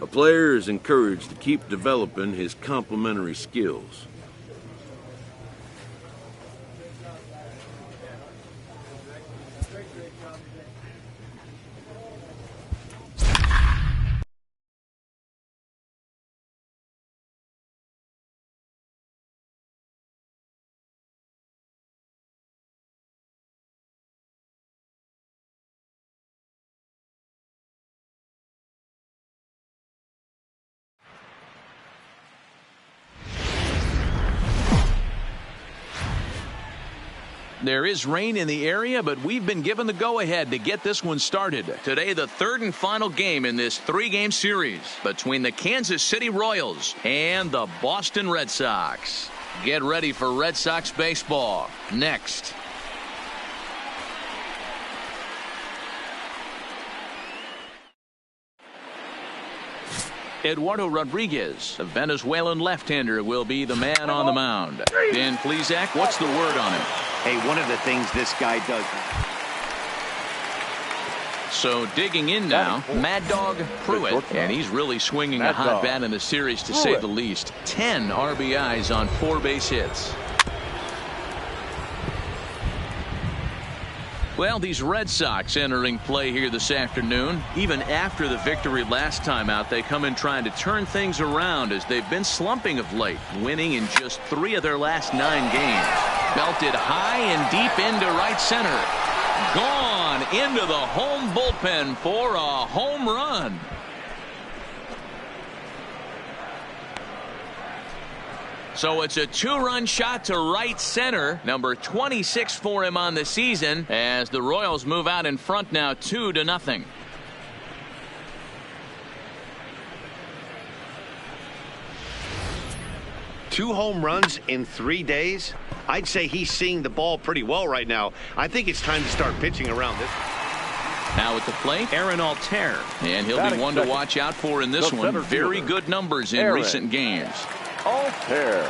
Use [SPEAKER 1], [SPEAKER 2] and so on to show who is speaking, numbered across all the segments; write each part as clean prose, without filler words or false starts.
[SPEAKER 1] A player is encouraged to keep developing his complementary skills.
[SPEAKER 2] There is rain in the area, but we've been given the go-ahead to get this one started. Today, the third and final game in this three-game series between the Kansas City Royals and the Boston Red Sox. Get ready for Red Sox baseball next. Eduardo Rodriguez, the Venezuelan left-hander, will be the man on the mound. Ben Plesac, what's the word on him?
[SPEAKER 3] Hey, one of the things this guy does.
[SPEAKER 2] So digging in now, Mad Dog Pruitt, and he's really swinging a hot bat in the series to say the least. 10 RBIs on 4 base hits. Well, these Red Sox entering play here this afternoon. Even after the victory last time out, they come in trying to turn things around as they've been slumping of late, winning in just 3 of their last 9 games. Belted high and deep into right center. Gone into the home bullpen for a home run. So it's a 2-run shot to right center, number 26 for him on the season, as the Royals move out in front now 2-0.
[SPEAKER 3] Two home runs in 3 days. I'd say he's seeing the ball pretty well right now. I think it's time to start pitching around this.
[SPEAKER 2] Now at the plate, Aaron Altair, and he'll be one to watch out for in this one. Very good numbers in recent games.
[SPEAKER 4] Altair.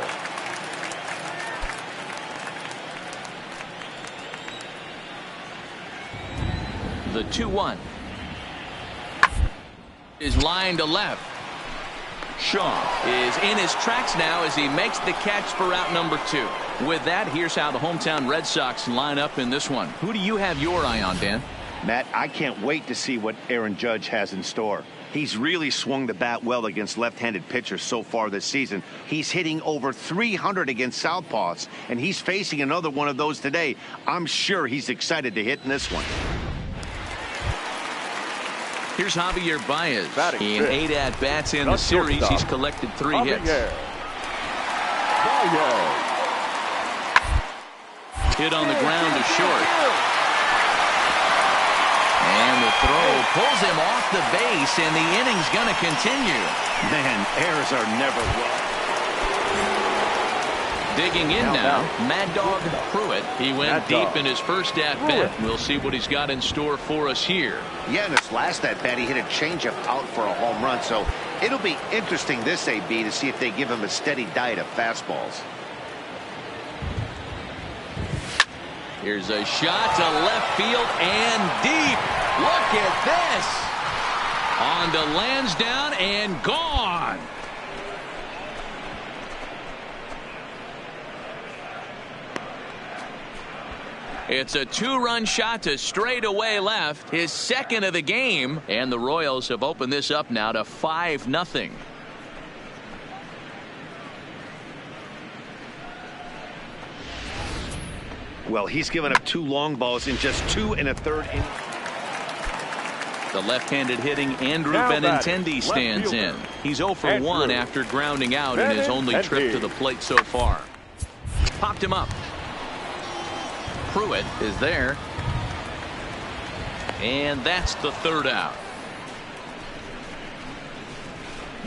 [SPEAKER 2] The 2-1. Is line to left. Shaw is in his tracks now as he makes the catch for out number 2. With that, here's how the hometown Red Sox line up in this one. Who do you have your eye on, Dan?
[SPEAKER 3] Matt, I can't wait to see what Aaron Judge has in store. He's really swung the bat well against left-handed pitchers so far this season. He's hitting over 300 against southpaws, and he's facing another one of those today. I'm sure he's excited to hit in this one.
[SPEAKER 2] Here's Javier Baez. In 8 at-bats in the
[SPEAKER 4] Not
[SPEAKER 2] series,
[SPEAKER 4] shortstop.
[SPEAKER 2] he's collected 3 hits.
[SPEAKER 4] Baez.
[SPEAKER 2] Hit on the ground to short. And the throw pulls him off the base, and the inning's going to continue.
[SPEAKER 3] Man, errors are never welcome.
[SPEAKER 2] Digging in now, Mad Dog Pruitt. He went deep in his first at-bat. We'll see what he's got in store for us here.
[SPEAKER 3] Yeah, in his last at-bat, he hit a changeup out for a home run, so it'll be interesting this AB to see if they give him a steady diet of fastballs.
[SPEAKER 2] Here's a shot to left field and deep. Look at this. On to Lansdowne and gone. It's a 2-run shot to straightaway left, his second of the game, and the Royals have opened this up now to 5-0.
[SPEAKER 3] Well, he's given up 2 long balls in just 2 1/3 innings.
[SPEAKER 2] The left-handed hitting Andrew
[SPEAKER 4] Now
[SPEAKER 2] Benintendi stands in. He's 0 for 1 after grounding out in his only trip to the plate so far. Popped him up. Pruitt is there. And that's the 3rd out.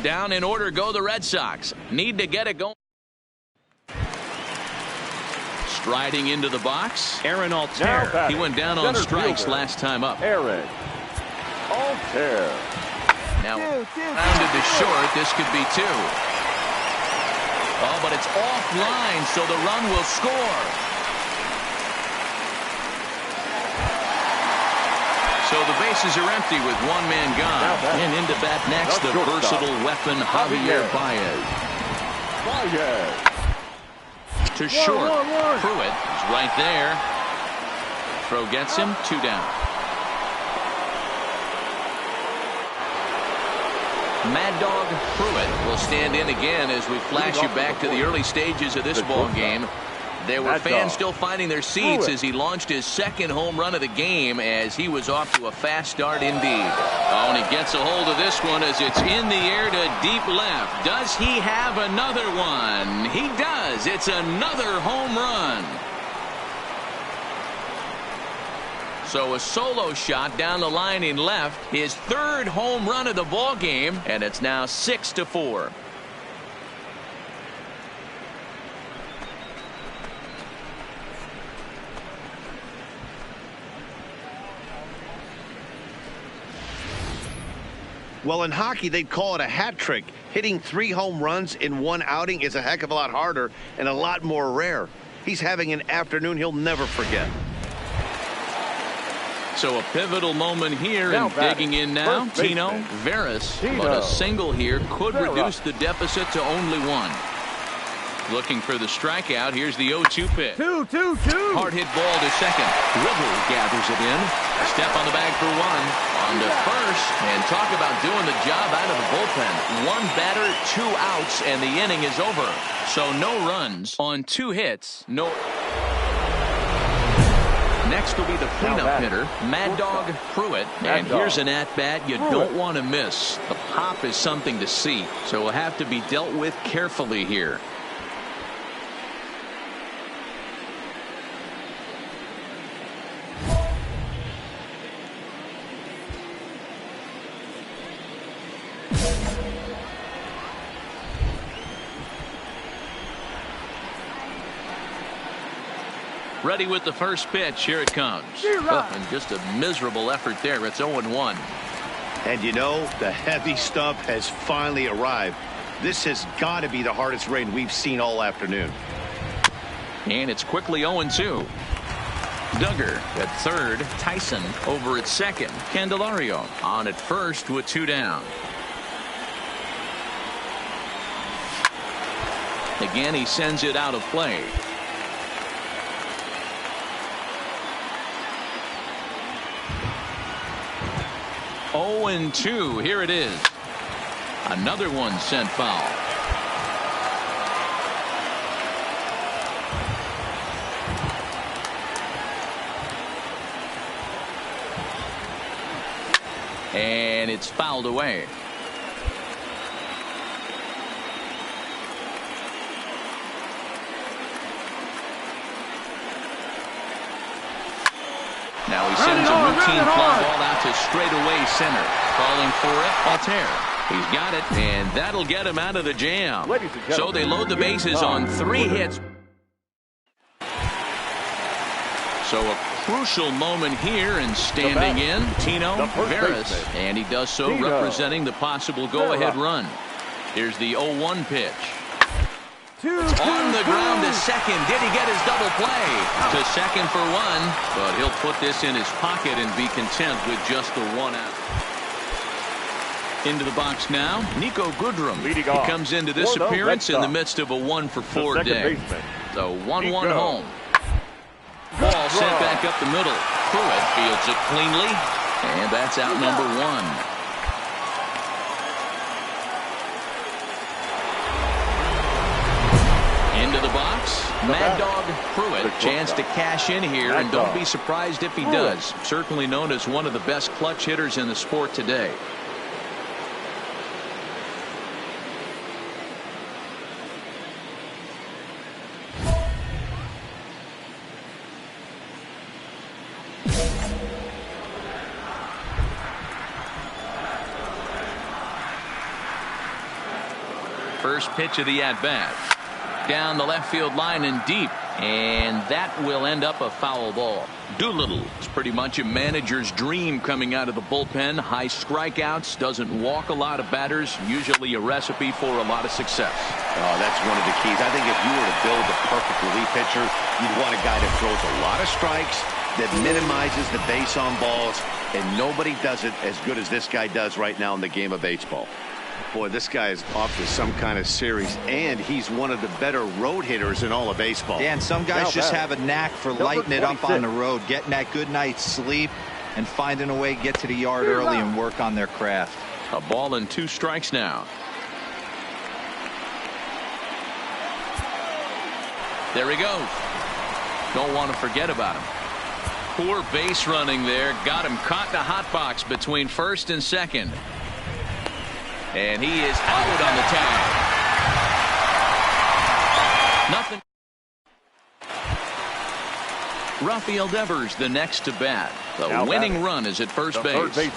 [SPEAKER 2] Down in order go the Red Sox. Need to get it going. Striding into the box, Aaron Altair. He went down on strikes last time up.
[SPEAKER 4] Aaron Altair.
[SPEAKER 2] Now rounded to short. This could be 2. Oh, but it's offline, so the run will score. So the bases are empty with 1 man gone. And into bat next, the versatile weapon Javier Baez. To short. Pruitt is right there. Throw gets him. 2 down. Mad Dog Pruitt will stand in again as we flash you back to the early stages of this ball game. There were fans still finding their seats as he launched his 2nd home run of the game as he was off to a fast start indeed. Oh, and he gets a hold of this one as it's in the air to deep left. Does he have another one? He does. It's another home run. So a solo shot down the line in left, his 3rd home run of the ball game, and it's now 6-4.
[SPEAKER 3] Well, in hockey, they'd call it a hat trick. Hitting 3 home runs in 1 outing is a heck of a lot harder and a lot more rare. He's having an afternoon he'll never forget.
[SPEAKER 2] So a pivotal moment here, and digging in now, Tino Veras. But a single here could reduce the deficit to only 1. Looking for the strikeout. Here's the 0-2 pitch.
[SPEAKER 4] 2-2-2.
[SPEAKER 2] Hard hit ball to second. Ribble gathers it in. Step on the bag for 1. On to first. And talk about doing the job out of the bullpen. 1 batter, 2 outs, and the inning is over. So no runs on 2 hits. No. Next will be the cleanup hitter, Mad Dog Pruitt. And here's an at-bat you don't want to miss. The pop is something to see, so it will have to be dealt with carefully here. Ready with the first pitch. Here it comes. And just a miserable effort there. It's 0-1.
[SPEAKER 3] And you know, the heavy stuff has finally arrived. This has got to be the hardest rain we've seen all afternoon.
[SPEAKER 2] And it's quickly 0-2. Duggar at third. Tyson over at second. Candelario on at first with 2 down. Again, he sends it out of play. Oh, and 2. Here it is. Another one sent foul. And it's fouled away. Now he sends a routine fly ball out to straightaway center. Calling for it, Altair. He's got it, and that'll get him out of the jam. So they load the bases on 3 hits. So a crucial moment here, and standing in, Tino Veras. And he does so representing the possible go-ahead run. Here's the 0-1 pitch. On the ground to second. Did he get his double play? To second for 1, but he'll put this in his pocket and be content with just the 1 out. Into the box now, Nico Goodrum. He comes into this appearance in the midst of a 1-for-4 day. So 1-1 home. Ball sent back up the middle. Pruitt fields it cleanly, and that's out number 1. Into the box, Mad Dog Pruitt. Chance to cash in here, and don't be surprised if he does. Certainly known as one of the best clutch hitters in the sport today. First pitch of the at-bat. Down the left field line and deep, and that will end up a foul ball. Doolittle is pretty much a manager's dream coming out of the bullpen. High strikeouts, doesn't walk a lot of batters, usually a recipe for a lot of success.
[SPEAKER 3] Oh, that's one of the keys. I think if you were to build a perfect relief pitcher, you'd want a guy that throws a lot of strikes, that minimizes the base on balls, and nobody does it as good as this guy does right now in the game of baseball. Boy, this guy is off to some kind of series, and he's one of the better road hitters in all of baseball.
[SPEAKER 5] Yeah, and some guys just have a knack for lighting it up on the road, getting that good night's sleep, and finding a way to get to the yard early and work on their craft.
[SPEAKER 2] A ball and 2 strikes now. There he goes. Don't want to forget about him. Poor base running there. Got him caught in a hot box between first and second. And he is out on the tag. Nothing. Rafael Devers the next to bat. The winning run is at first base.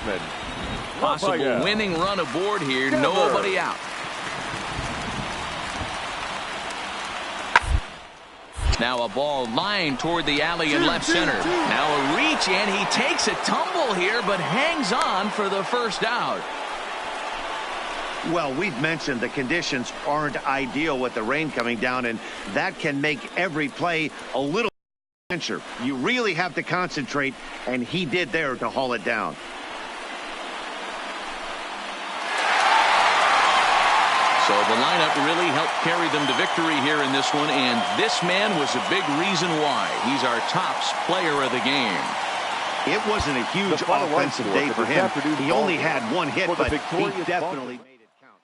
[SPEAKER 2] Possible winning run aboard here. Nobody out. Now a ball lined toward the alley in left center. Now a reach, and he takes a tumble here, but hangs on for the first out.
[SPEAKER 3] Well, we've mentioned the conditions aren't ideal with the rain coming down, and that can make every play a little adventure. You really have to concentrate, and he did there to haul it down.
[SPEAKER 2] So the lineup really helped carry them to victory here in this one, and this man was a big reason why. He's our top player of the game.
[SPEAKER 3] It wasn't a huge offensive day for him. He only had 1 hit, but he definitely made it count.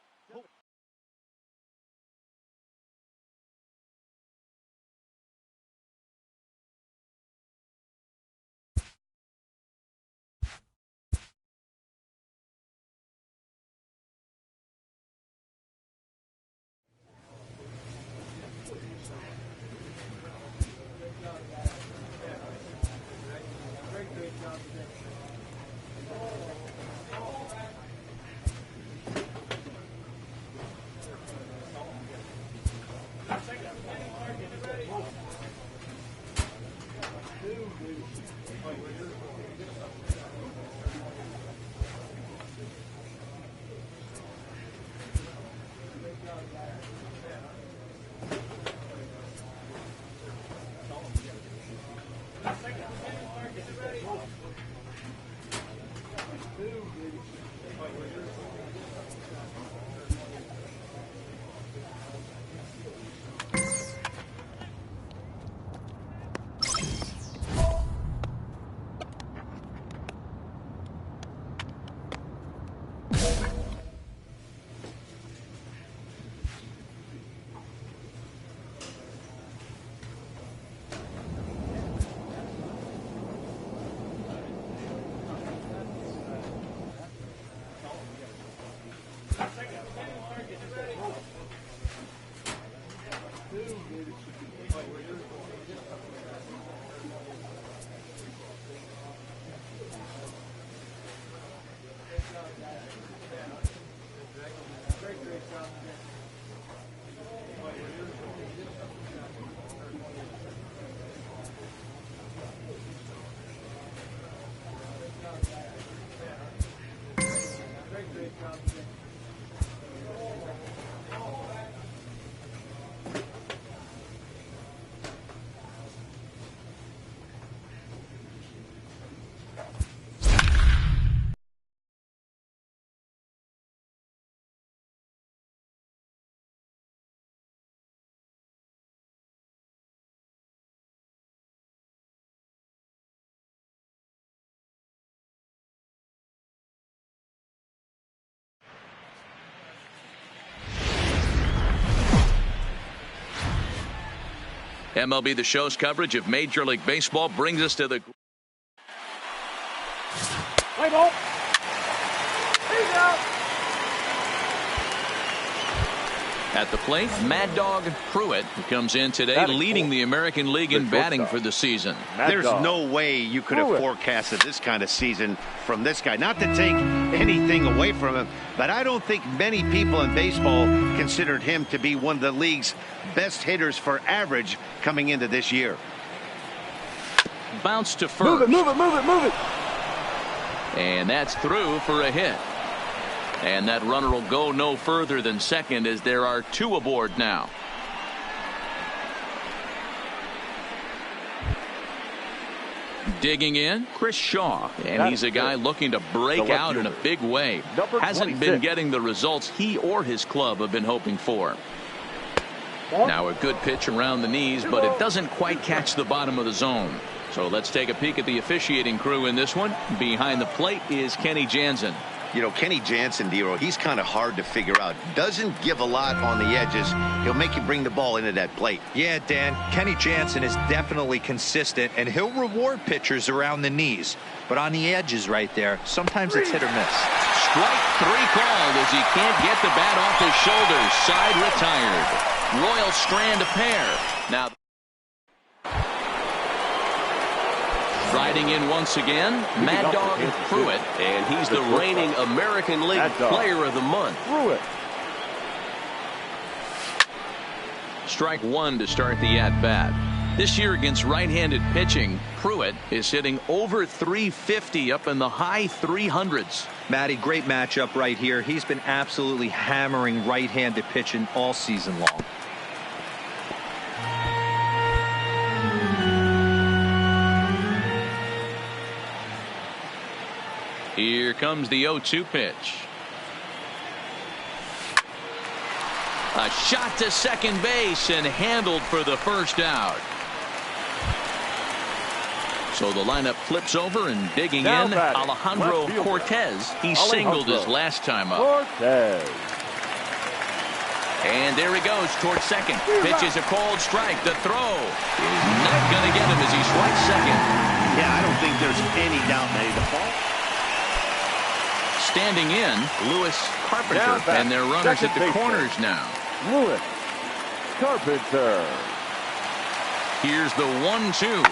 [SPEAKER 2] MLB The Show's coverage of Major League Baseball brings us to the...
[SPEAKER 4] Play ball. He's out.
[SPEAKER 2] At the plate, Mad Dog Pruitt, who comes in today leading the American League in batting for the season.
[SPEAKER 3] There's no way you could have forecasted this kind of season from this guy. Not to take anything away from him, but I don't think many people in baseball considered him to be one of the league's best hitters for average coming into this year.
[SPEAKER 2] Bounce to first.
[SPEAKER 4] Move it, move it, move it, move it.
[SPEAKER 2] And that's through for a hit. And that runner will go no further than second as there are two aboard now. Digging in, Chris Shaw. And he's a guy looking to break out in a big way. Hasn't been getting the results he or his club have been hoping for. Now a good pitch around the knees, but it doesn't quite catch the bottom of the zone. So let's take a peek at the officiating crew in this one. Behind the plate is Kenny Jansen.
[SPEAKER 3] You know, Kenny Jansen, Dero, he's kind of hard to figure out. Doesn't give a lot on the edges. He'll make you bring the ball into that plate.
[SPEAKER 5] Yeah, Dan, Kenny Jansen is definitely consistent, and he'll reward pitchers around the knees. But on the edges right there, sometimes it's hit or miss.
[SPEAKER 2] Strike three called as he can't get the bat off his shoulders. Side retired. Royals strand a pair. Now riding in once again, Mad Dog Pruitt, and he's the reigning American League Player of the Month.
[SPEAKER 4] Pruitt.
[SPEAKER 2] Strike one to start the at-bat. This year against right-handed pitching, Pruitt is hitting over 350 up in the high 300s.
[SPEAKER 5] Matty, great matchup right here. He's been absolutely hammering right-handed pitching all season long.
[SPEAKER 2] Here comes the 0-2 pitch. A shot to second base and handled for the first out. So the lineup flips over and digging in, Alejandro Cortez. He singled his last time up.
[SPEAKER 4] Cortez.
[SPEAKER 2] And there he goes towards second. Pitches a cold strike. The throw is not going to get him as he swipes second.
[SPEAKER 3] Yeah, I don't think there's any doubt made. The ball.
[SPEAKER 2] Standing in, Lewis Carpenter, and their runners at the corners now.
[SPEAKER 4] Lewis Carpenter.
[SPEAKER 2] Here's the 1-2.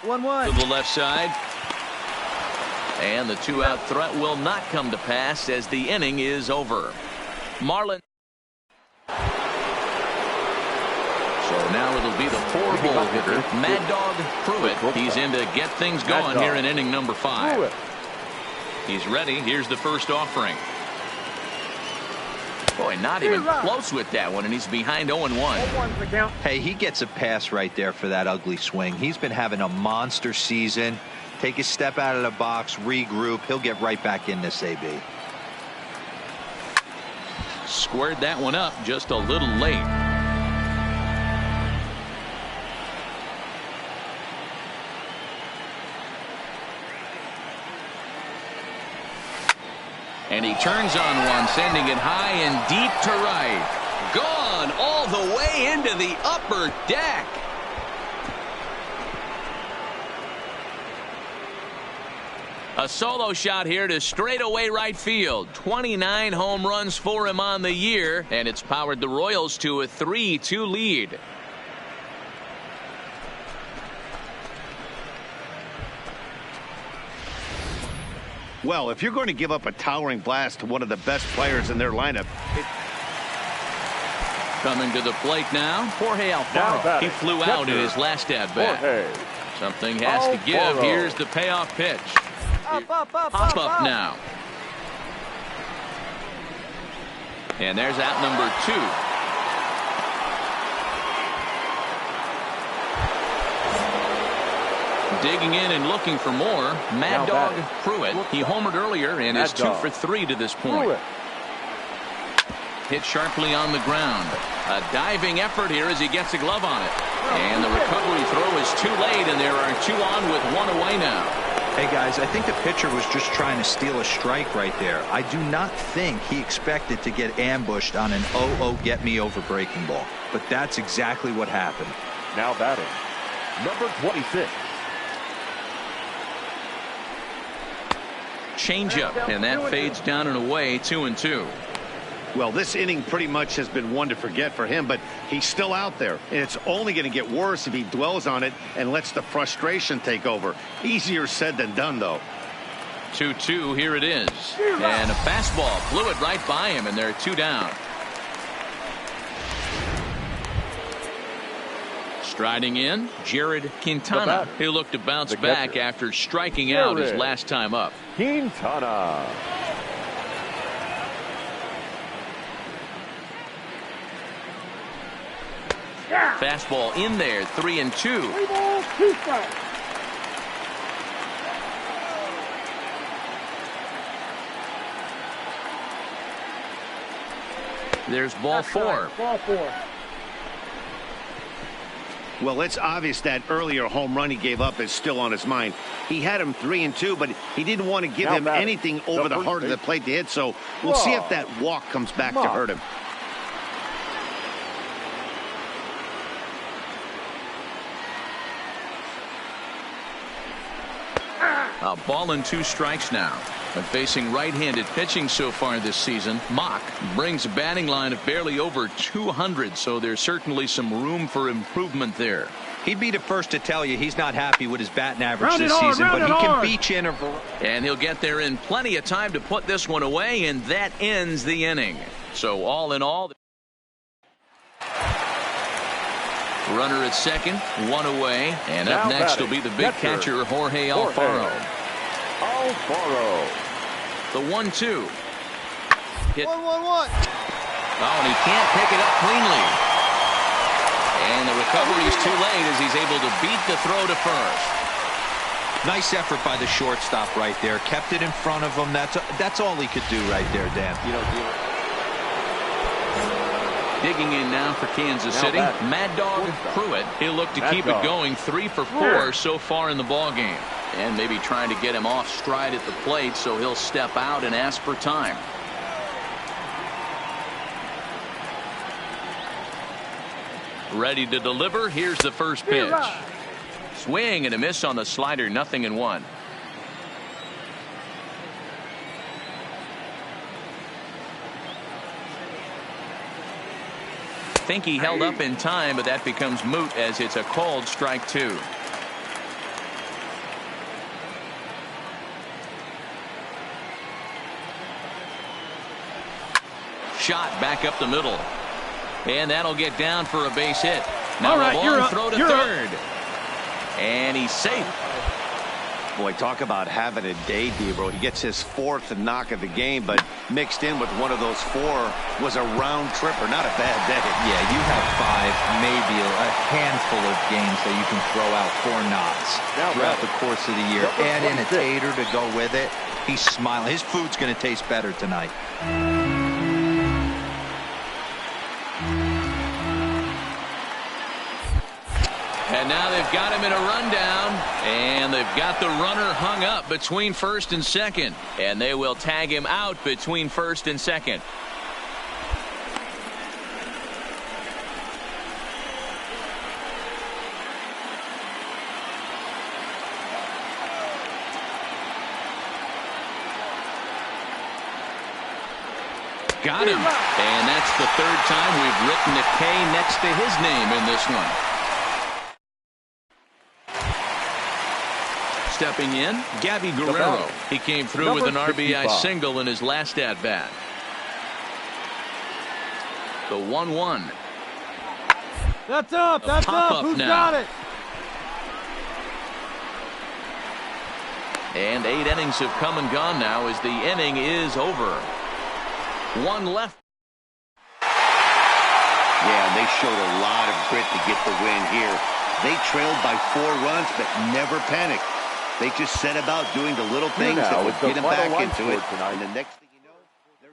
[SPEAKER 5] 1-1.
[SPEAKER 2] To the left side. And the two-out threat will not come to pass as the inning is over. Marlin. So now it'll be the four-hole hitter, Mad Dog Pruitt. He's in to get things going here in inning number 5. He's ready. Here's the first offering. Boy, not even close with that one, and he's behind 0-1.
[SPEAKER 5] Hey, he gets a pass right there for that ugly swing. He's been having a monster season. Take a step out of the box, regroup. He'll get right back in this AB.
[SPEAKER 2] Squared that one up just a little late. And he turns on one, sending it high and deep to right. Gone all the way into the upper deck. A solo shot here to straightaway right field. 29 home runs for him on the year, and it's powered the Royals to a 3-2 lead.
[SPEAKER 3] Well, if you're going to give up a towering blast to one of the best players in their lineup.
[SPEAKER 2] Coming to the plate now, Jorge Alfaro. He flew out in his last at-bat. Something has to give. Here's the payoff pitch. Hop up now. And there's out number 2. Digging in and looking for more. Mad Dog Pruitt. He homered earlier and is 2 for 3 to this point. Hit sharply on the ground. A diving effort here as he gets a glove on it. And the recovery throw is too late, and there are 2 on with 1 away now.
[SPEAKER 5] Hey, guys, I think the pitcher was just trying to steal a strike right there. I do not think he expected to get ambushed on an 0-0 get-me-over breaking ball. But that's exactly what happened.
[SPEAKER 4] Now batting, number 26.
[SPEAKER 2] Changeup, and that fades down and away, 2-2.
[SPEAKER 3] Well, this inning pretty much has been one to forget for him, but he's still out there, and it's only going to get worse if he dwells on it and lets the frustration take over. Easier said than done, though.
[SPEAKER 2] 2-2, here it is. And a fastball blew it right by him, and they're 2 down. Striding in, Jared Quintana. He'll look to bounce back after striking out his last time up.
[SPEAKER 4] Quintana.
[SPEAKER 2] Fastball in there, 3-2.
[SPEAKER 4] 3 balls, 2 strikes.
[SPEAKER 2] There's ball 4.
[SPEAKER 4] Ball 4.
[SPEAKER 3] Well, it's obvious that earlier home run he gave up is still on his mind. He had him 3-2, but he didn't want to give him anything over the heart of the plate to hit, so we'll see if that walk comes back to hurt him.
[SPEAKER 2] A ball and 2 strikes now. But facing right-handed pitching so far this season, Mock brings a batting line of barely over 200, so there's certainly some room for improvement there.
[SPEAKER 5] He'd be the first to tell you he's not happy with his batting average this season, but he can beat you in a...
[SPEAKER 2] And he'll get there in plenty of time to put this one away, and that ends the inning. So all in all... Runner at second, 1 away, and up next will be the big catcher, Jorge Alfaro. The 1-2. Hit.
[SPEAKER 6] 1-1-1.
[SPEAKER 2] Oh, and he can't pick it up cleanly. And the recovery is too late as he's able to beat the throw to first.
[SPEAKER 5] Nice effort by the shortstop right there. Kept it in front of him. That's all he could do right there, Dan.
[SPEAKER 2] Digging in now for Kansas City, Mad Dog Pruitt. He'll look to keep it going, 3 for 4 so far in the ball game, and maybe trying to get him off stride at the plate, so he'll step out and ask for time. Ready to deliver. Here's the first pitch. Swing and a miss on the slider. 0-1. I think he held up in time, but that becomes moot as it's a called strike 2. Shot back up the middle, and that'll get down for a base hit. Now a long throw to third, and he's safe.
[SPEAKER 3] Boy, talk about having a day, Debro. He gets his 4th knock of the game, but mixed in with one of those 4 was a round tripper. Not a bad day.
[SPEAKER 5] Yeah, you have 5, maybe a handful of games that you can throw out 4 knocks throughout the course of the year. Add in a tater to go with it. He's smiling. His food's going to taste better tonight.
[SPEAKER 2] And now they've got him in a rundown, and they've got the runner hung up between first and second, and they will tag him out between first and second. Got him, and that's the 3rd time we've written a K next to his name in this one. Stepping in, Gabby Guerrero. He came through with an RBI single in his last at-bat. The 1-1.
[SPEAKER 6] That's up. That's up. Who's got it?
[SPEAKER 2] And 8 innings have come and gone now as the inning is over. 1 left.
[SPEAKER 3] Yeah, they showed a lot of grit to get the win here. They trailed by 4 runs, but never panicked. They just set about doing the little things that would get them back into it. And the next thing you know, they're...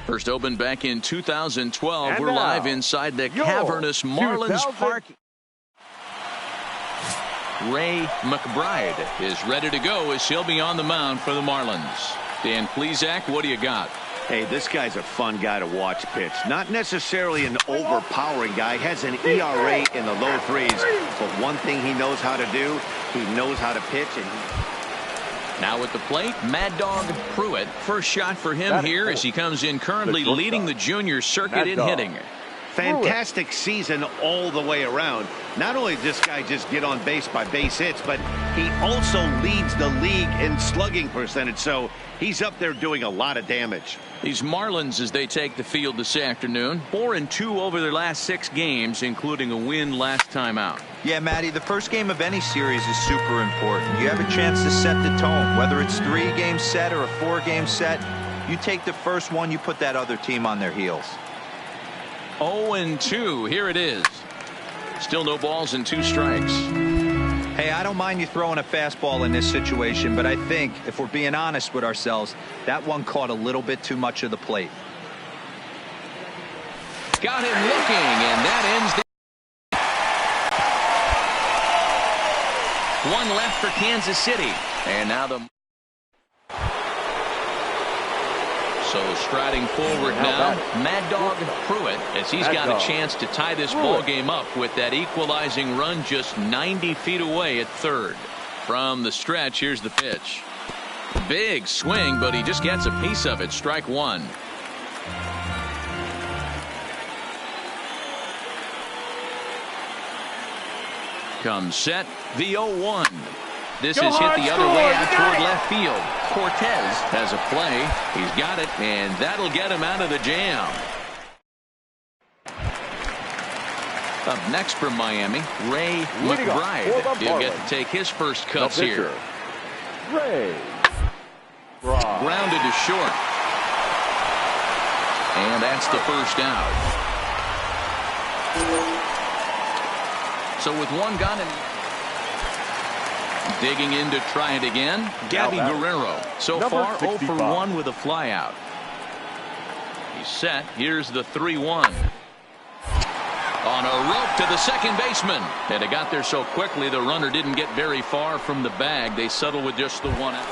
[SPEAKER 2] First opened back in 2012. We're live inside the cavernous Marlins Park. Ray McBride is ready to go as he'll be on the mound for the Marlins. Dan Plesac, what do you got?
[SPEAKER 3] Hey, this guy's a fun guy to watch pitch. Not necessarily an overpowering guy. Has an ERA in the low 3s. But one thing he knows how to do, he knows how to pitch. And
[SPEAKER 2] now at the plate, Mad Dog Pruitt. First shot for him here as he comes in currently leading the junior circuit in hitting.
[SPEAKER 3] Fantastic season all the way around. Not only did this guy just get on base by base hits, but he also leads the league in slugging percentage. So he's up there doing a lot of damage.
[SPEAKER 2] These Marlins, as they take the field this afternoon, 4-2 over their last 6 games, including a win last time out.
[SPEAKER 5] Yeah, Matty, the first game of any series is super important. You have a chance to set the tone, whether it's 3-game set or a 4-game set. You take the first one, you put that other team on their heels.
[SPEAKER 2] 0-2. Here it is. Still no balls and 2 strikes.
[SPEAKER 5] Hey, I don't mind you throwing a fastball in this situation, but I think if we're being honest with ourselves, that one caught a little bit too much of the plate.
[SPEAKER 2] Got him looking, and that ends the... One left for Kansas City. And now the... So striding forward now, Mad Dog Pruitt, as he's got a chance to tie this ball game up with that equalizing run just 90 feet away at third. From the stretch, here's the pitch. Big swing, but he just gets a piece of it. Strike 1. Comes set, the 0-1. This is hit the other way out toward left field. Cortez has a play. He's got it, and that'll get him out of the jam. Up next from Miami, Ray McBride. He'll get to take his first cuts here.
[SPEAKER 4] Ray.
[SPEAKER 2] Grounded to short. And that's the first out. So with one gun and digging in to try it again, Gabby Guerrero. So far 0 for 1 with a flyout. He's set. Here's the 3-1. On a rope to the second baseman. And it got there so quickly the runner didn't get very far from the bag. They settle with just the 1 out.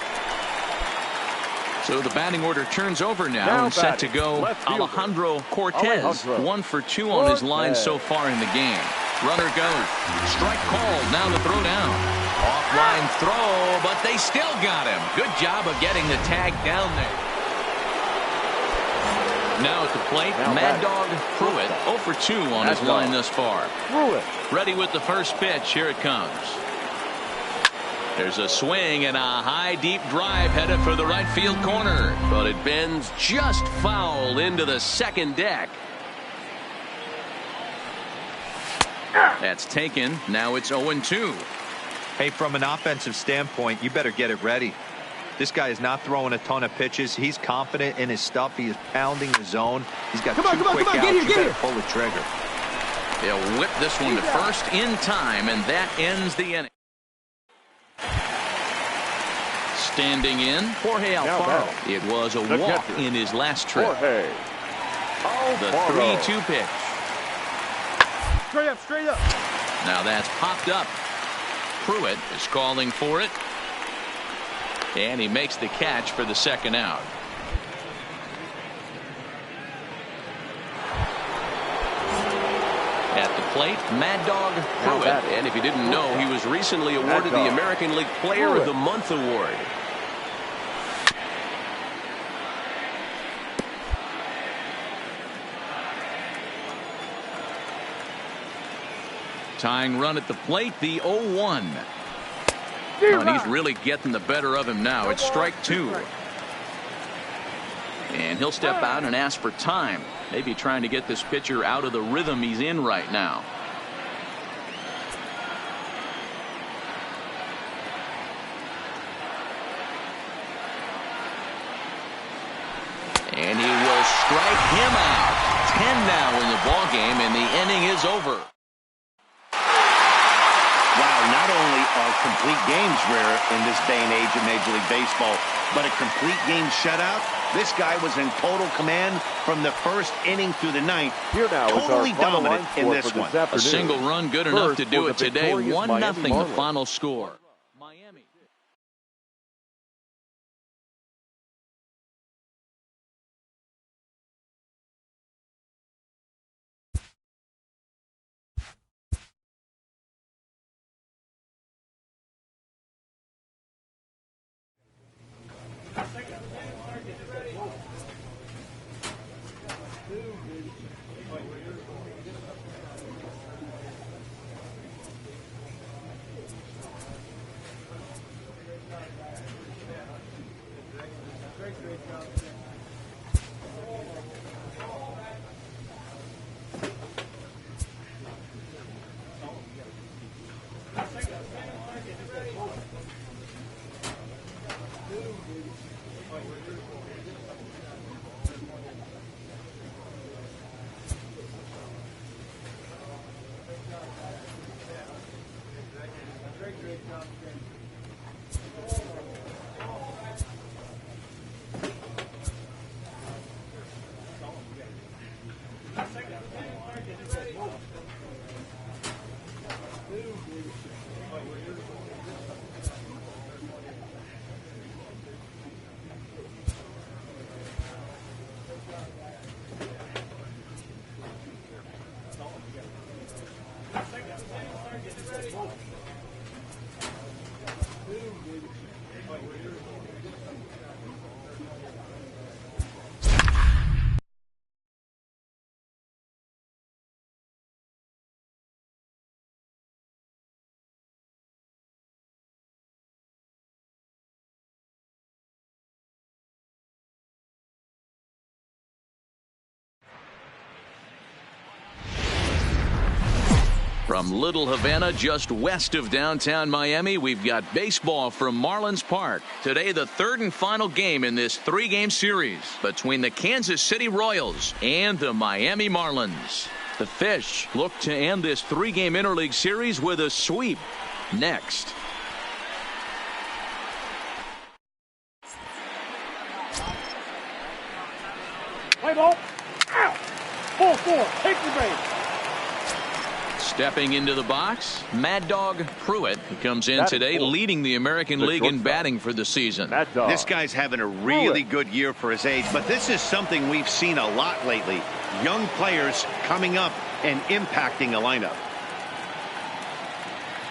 [SPEAKER 2] So the batting order turns over now and set to go Alejandro Cortez. 1 for 2 on his line so far in the game. Runner goes. Strike called. Now the throw down. Offline throw, but they still got him. Good job of getting the tag down there. Now at the plate, Mad Dog Pruitt. 0 for 2 on his line thus far. Ready with the first pitch. Here it comes. There's a swing and a high deep drive headed for the right field corner, but it bends just foul into the second deck. That's taken. Now it's 0-2.
[SPEAKER 5] Hey, from an offensive standpoint, you better get it ready. This guy is not throwing a ton of pitches. He's confident in his stuff. He is pounding the zone. He's got 2 quick outs. You better pull the trigger.
[SPEAKER 2] They'll whip this one to first in time, and that ends the inning. Standing in, Jorge Alfaro. It was a walk in his last trip. The 3-2 pitch.
[SPEAKER 6] Straight up, straight up.
[SPEAKER 2] Now that's popped up. Pruitt is calling for it. And he makes the catch for the second out. At the plate, Mad Dog Pruitt. And if you didn't know, he was recently awarded the American League Player of the Month award. Tying run at the plate, the 0-1. And he's really getting the better of him now. It's strike 2. And he'll step out and ask for time. Maybe trying to get this pitcher out of the rhythm he's in right now. And he will strike him out. 10 now in the ballgame, and the inning is over.
[SPEAKER 3] Wow, not only are complete games rare in this day and age of Major League Baseball, but a complete game shutout. This guy was in total command from the first inning through the ninth.
[SPEAKER 4] Here now
[SPEAKER 3] totally dominant in this one.
[SPEAKER 2] A single run good enough to do it today. 1-0 the final score. Miami. From Little Havana, just west of downtown Miami, we've got baseball from Marlins Park. Today, the third and final game in this 3-game series between the Kansas City Royals and the Miami Marlins. The Fish look to end this 3-game interleague series with a sweep. Next.
[SPEAKER 4] Play ball. Out. 4-4. Take the base.
[SPEAKER 2] Stepping into the box, Mad Dog Pruitt. He comes in today leading the American League in batting for the season.
[SPEAKER 3] This guy's having a really good year for his age, but this is something we've seen a lot lately. Young players coming up and impacting a lineup.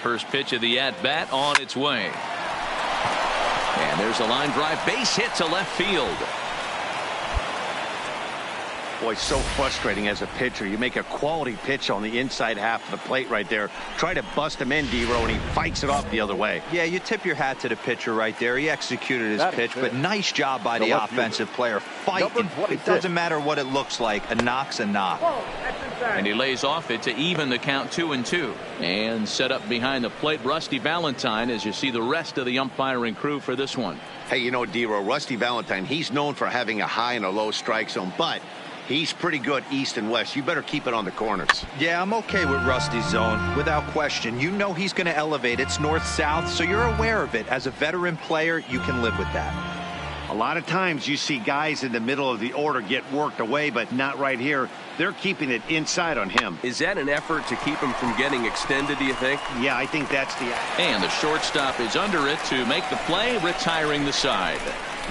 [SPEAKER 2] First pitch of the at-bat on its way. And there's a line drive, base hit to left field.
[SPEAKER 3] Boy, so frustrating as a pitcher. You make a quality pitch on the inside half of the plate right there. Try to bust him in, D-Row, and he fights it off the other way.
[SPEAKER 5] Yeah, you tip your hat to the pitcher right there. He executed his pitch, but nice job by the offensive player. Fighting. It doesn't matter what it looks like. A knock's a knock.
[SPEAKER 2] And he lays off it to even the count 2-2. And set up behind the plate, Rusty Valentine, as you see the rest of the umpiring crew for this one.
[SPEAKER 3] Hey, you know, D-Row, Rusty Valentine, he's known for having a high and a low strike zone, but he's pretty good east and west. You better keep it on the corners.
[SPEAKER 5] Yeah, I'm okay with Rusty's zone, without question. You know he's going to elevate. It's north-south, so you're aware of it. As a veteran player, you can live with that.
[SPEAKER 3] A lot of times you see guys in the middle of the order get worked away, but not right here. They're keeping it inside on him.
[SPEAKER 7] Is that an effort to keep him from getting extended, do you think?
[SPEAKER 3] Yeah, I think that's the...
[SPEAKER 2] And the shortstop is under it to make the play, retiring the side.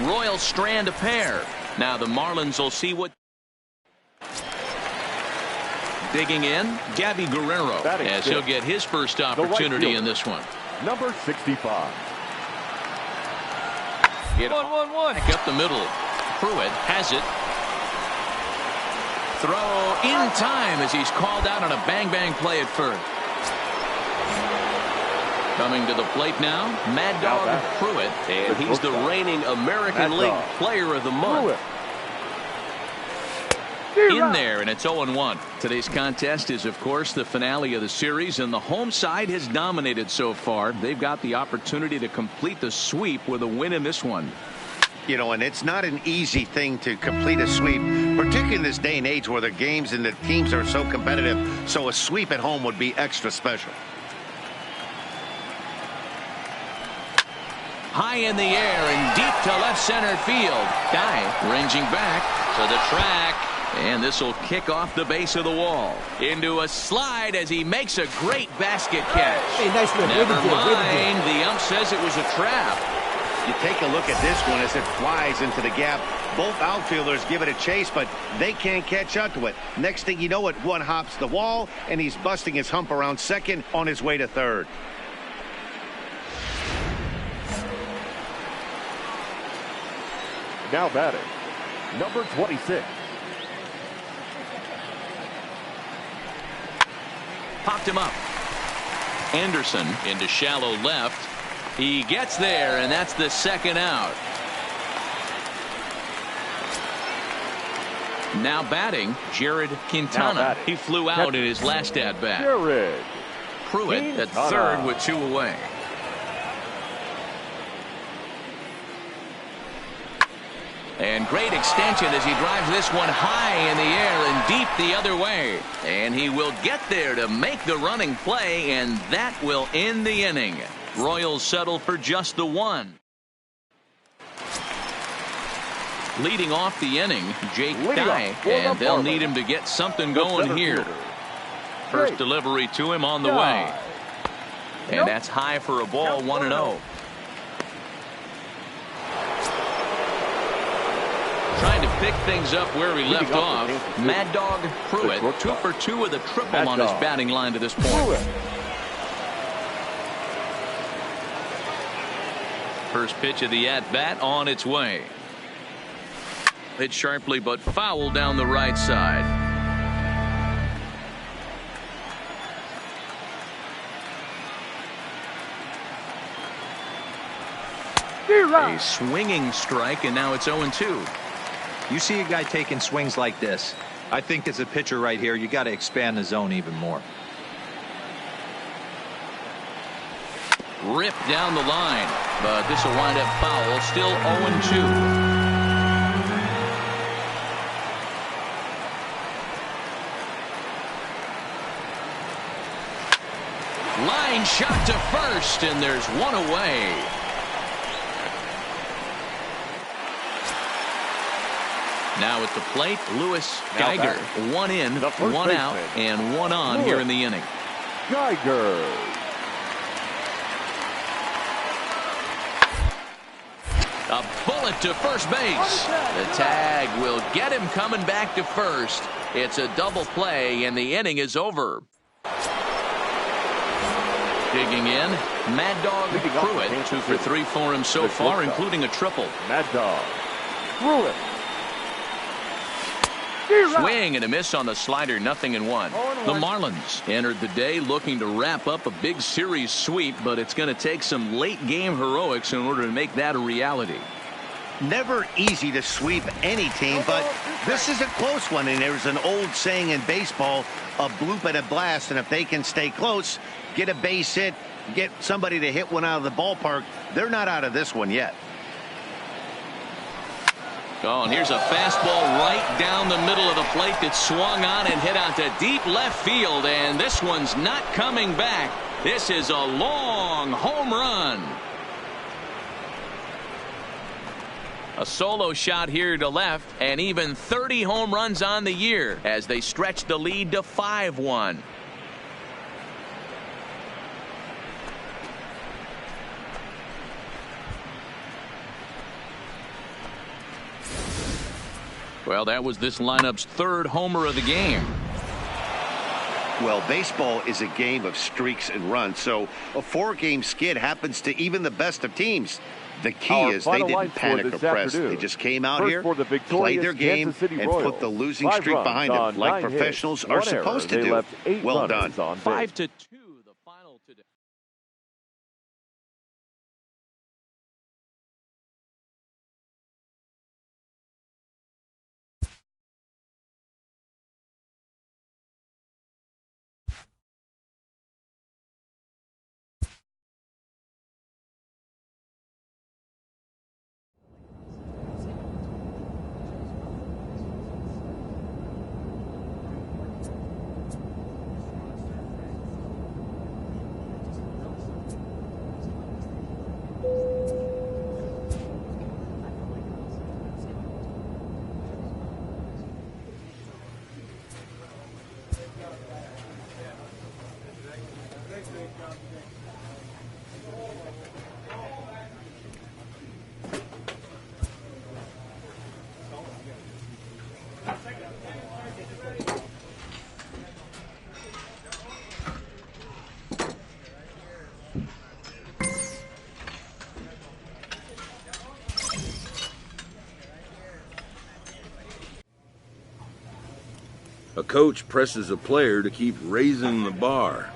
[SPEAKER 2] Royals strand a pair. Now the Marlins will see what... Digging in, Gabby Guerrero, as he'll get his first opportunity in this one.
[SPEAKER 4] Number 65.
[SPEAKER 2] Get 1-1-1. Back up the middle. Pruitt has it. Throw in time as he's called out on a bang-bang play at first. Coming to the plate now, Mad Dog Pruitt,
[SPEAKER 7] and he's the reigning American League Player of the Month.
[SPEAKER 2] In there, and it's 0-1. Today's contest is, of course, the finale of the series, and the home side has dominated so far. They've got the opportunity to complete the sweep with a win in this one.
[SPEAKER 3] You know, and it's not an easy thing to complete a sweep, particularly in this day and age where the games and the teams are so competitive. So a sweep at home would be extra special.
[SPEAKER 2] High in the air and deep to left center field. Guy ranging back to the track. And this will kick off the base of the wall. Into a slide as he makes a great basket catch.
[SPEAKER 6] Hey, nice one.
[SPEAKER 2] Never mind. The ump says it was a trap.
[SPEAKER 3] You take a look at this one as it flies into the gap. Both outfielders give it a chase, but they can't catch up to it. Next thing you know, it one hops the wall, and he's busting his hump around second on his way to third.
[SPEAKER 4] Now batting, number 26.
[SPEAKER 2] Popped him up. Anderson into shallow left. He gets there, and that's the second out. Now batting, Jared Quintana. He flew out in his last at-bat. Pruitt at third with 2 away. And great extension as he drives this one high in the air and deep the other way. And he will get there to make the running play, and that will end the inning. Royals settle for just the one. Leading off the inning, Jake Dye, and they'll need him to get something going here. First delivery to him on the way. And that's high for a ball, 1-0. Trying to pick things up where he left off. Mad Dog Pruitt, 2 for 2 with a triple on his batting line to this point. First pitch of the at-bat on its way. Hit sharply but foul down the right side. A swinging strike, and now it's 0-2.
[SPEAKER 5] You see a guy taking swings like this. I think as a pitcher right here, you got to expand the zone even more.
[SPEAKER 2] Ripped down the line, but this will wind up foul. Still 0-2. Line shot to first, and there's one away. Now at the plate, Lewis Geiger. 1 in, 1 out, and 1 on here in the inning.
[SPEAKER 4] Geiger.
[SPEAKER 2] A bullet to first base. The tag will get him coming back to first. It's a double play, and the inning is over. Digging in, Mad Dog Pruitt. 2 for 3 for him so far, including a triple.
[SPEAKER 4] Mad Dog Pruitt.
[SPEAKER 2] Swing and a miss on the slider, 0-1. The Marlins entered the day looking to wrap up a big series sweep, but it's going to take some late game heroics in order to make that a reality.
[SPEAKER 3] Never easy to sweep any team, but this is a close one, and there's an old saying in baseball, a bloop and a blast, and if they can stay close, get a base hit, get somebody to hit one out of the ballpark, they're not out of this one yet.
[SPEAKER 2] Oh, and here's a fastball right down the middle of the plate that swung on and hit out to deep left field, and this one's not coming back. This is a long home run. A solo shot here to left, and even 30 home runs on the year as they stretch the lead to 5-1. Well, that was this lineup's third homer of the game.
[SPEAKER 3] Well, baseball is a game of streaks and runs, so a 4-game skid happens to even the best of teams. The key is they didn't panic or press. They just came out here, played their game, and put the losing streak behind them, like professionals are supposed to do. Well done.
[SPEAKER 2] 5-2, the final today.
[SPEAKER 1] A coach presses a player to keep raising the bar.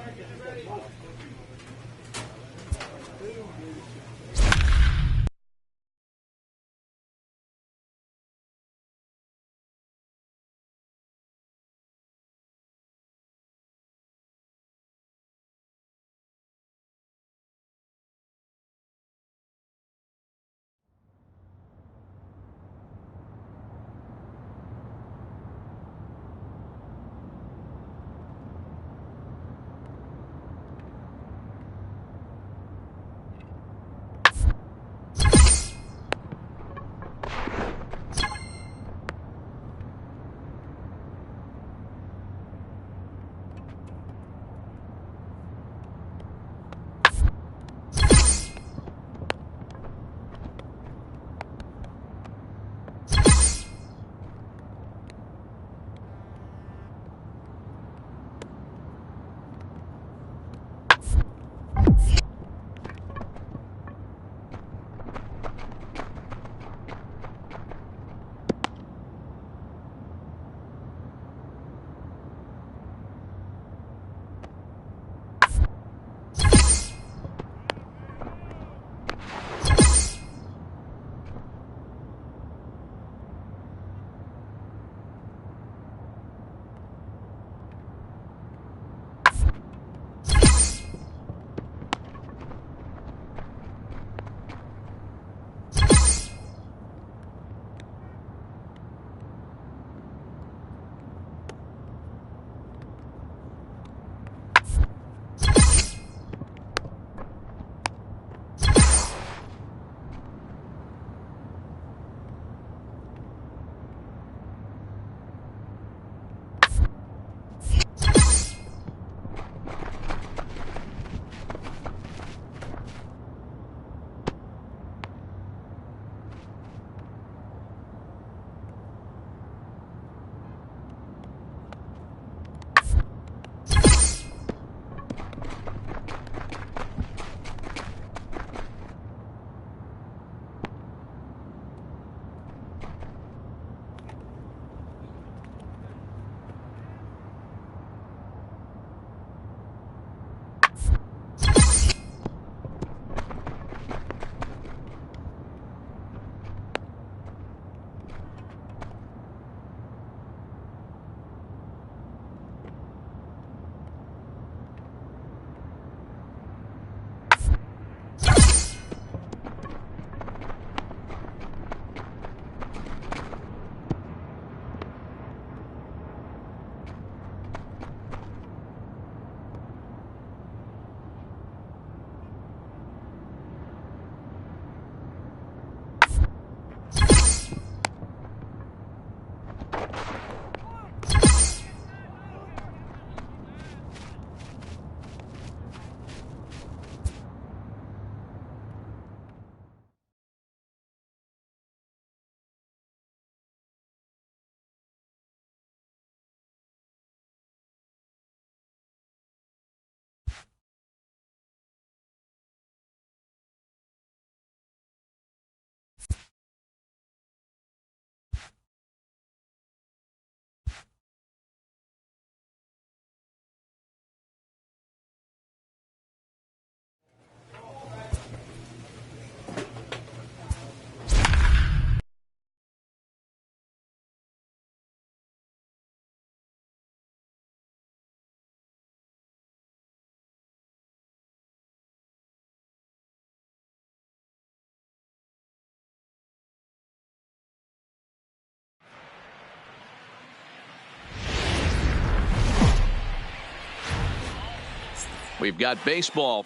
[SPEAKER 2] We've got baseball.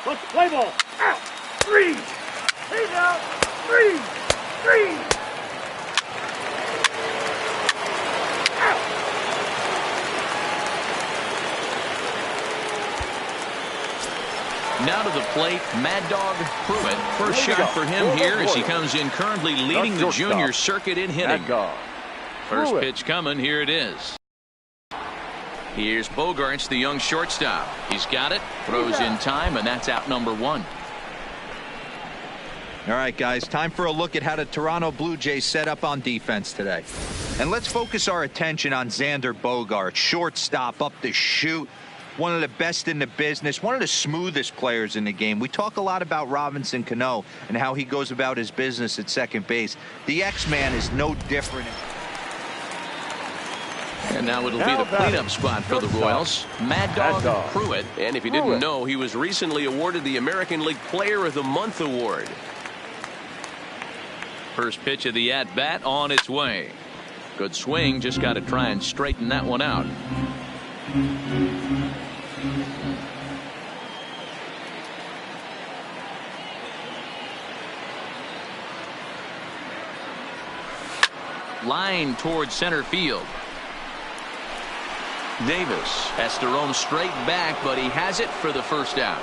[SPEAKER 4] Let's play ball. Out. 3. He's out. 3. 3.
[SPEAKER 2] Now to the plate, Mad Dog Pruitt. First shot for him here as he comes in currently leading the junior circuit in hitting. First pitch coming. Here it is. Here's Bogaerts, the young shortstop. He's got it, throws in time, and that's out number 1.
[SPEAKER 5] All right, guys, time for a look at how the Toronto Blue Jays set up on defense today. And let's focus our attention on Xander Bogaerts, shortstop, up the chute. One of the best in the business, one of the smoothest players in the game. We talk a lot about Robinson Cano and how he goes about his business at second base. The X-Man is no different.
[SPEAKER 2] And now it'll be the cleanup spot for the Royals. Mad Dog Pruitt.
[SPEAKER 7] And if you didn't know, he was recently awarded the American League Player of the Month award.
[SPEAKER 2] First pitch of the at-bat on its way. Good swing, just got to try and straighten that one out. Line towards center field. Davis has to roam straight back, but he has it for the first out.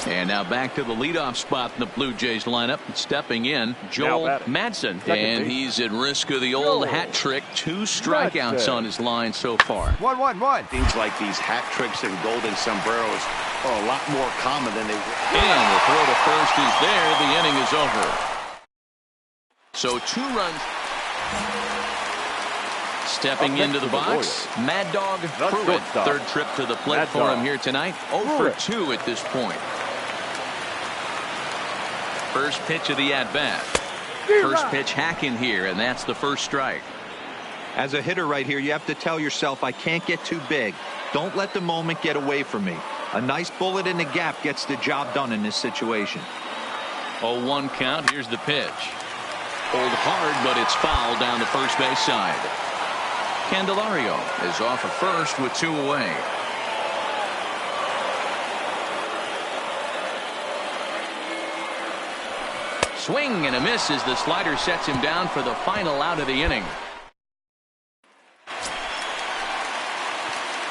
[SPEAKER 2] And now back to the leadoff spot in the Blue Jays lineup. Stepping in, Joel Madsen. And he's at risk of the old hat trick. 2 strikeouts on his line so far.
[SPEAKER 3] 1-1-1. Things like these hat tricks and golden sombreros are a lot more common than they were.
[SPEAKER 2] And the throw to first is there. The inning is over. So 2 runs. Stepping into the box, Mad Dog Pruitt. Third trip to the plate for him here tonight. 0 for 2 at this point. First pitch of the at-bat. First pitch hacking here, and that's the first strike.
[SPEAKER 5] As a hitter right here, you have to tell yourself, I can't get too big. Don't let the moment get away from me. A nice bullet in the gap gets the job done in this situation.
[SPEAKER 2] 0-1 count. Here's the pitch. Pulled hard, but it's fouled down the first base side. Candelario is off at first with 2 away. Swing and a miss as the slider sets him down for the final out of the inning.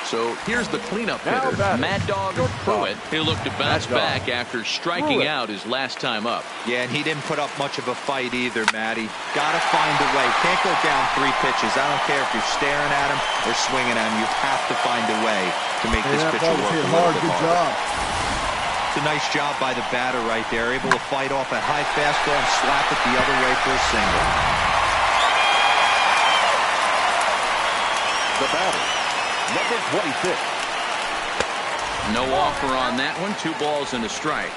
[SPEAKER 2] So here's the cleanup hitter, Mad Dog Pruitt. He'll look to bounce back after striking out his last time up.
[SPEAKER 5] Yeah, and he didn't put up much of a fight either, Matty. Gotta find a way. Can't go down 3 pitches. I don't care if you're staring at him or swinging at him. You have to find a way to make this pitcher work a little bit harder. It's a nice job by the batter right there. Able to fight off a high fastball and slap it the other way for a single.
[SPEAKER 8] The batter, number 26.
[SPEAKER 2] No offer on that one. 2 balls and a strike.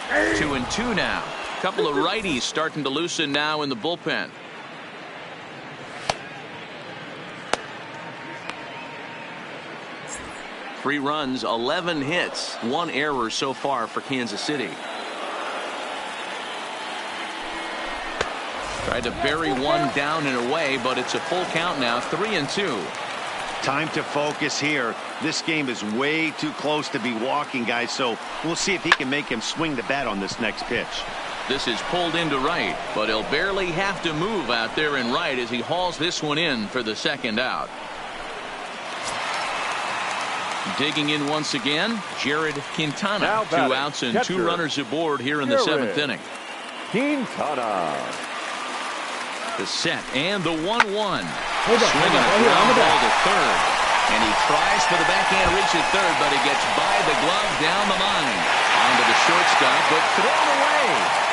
[SPEAKER 2] Hey. 2-2 now. Couple of righties starting to loosen now in the bullpen. Three runs, 11 hits, 1 error so far for Kansas City. Tried to bury one down and away, but it's a full count now, 3-2.
[SPEAKER 3] Time to focus here. This game is way too close to be walking, guys, so we'll see if he can make him swing the bat on this next pitch.
[SPEAKER 2] This is pulled into right, but he'll barely have to move out there in right as he hauls this one in for the second out. Digging in once again, Jared Quintana. 2 outs and 2 runners aboard here in the 7th inning.
[SPEAKER 8] Quintana.
[SPEAKER 2] The set and the 1-1. Swinging a ground ball to third. And he tries for the backhand reach at third, but he gets by the glove down the line. Onto the shortstop, but thrown away.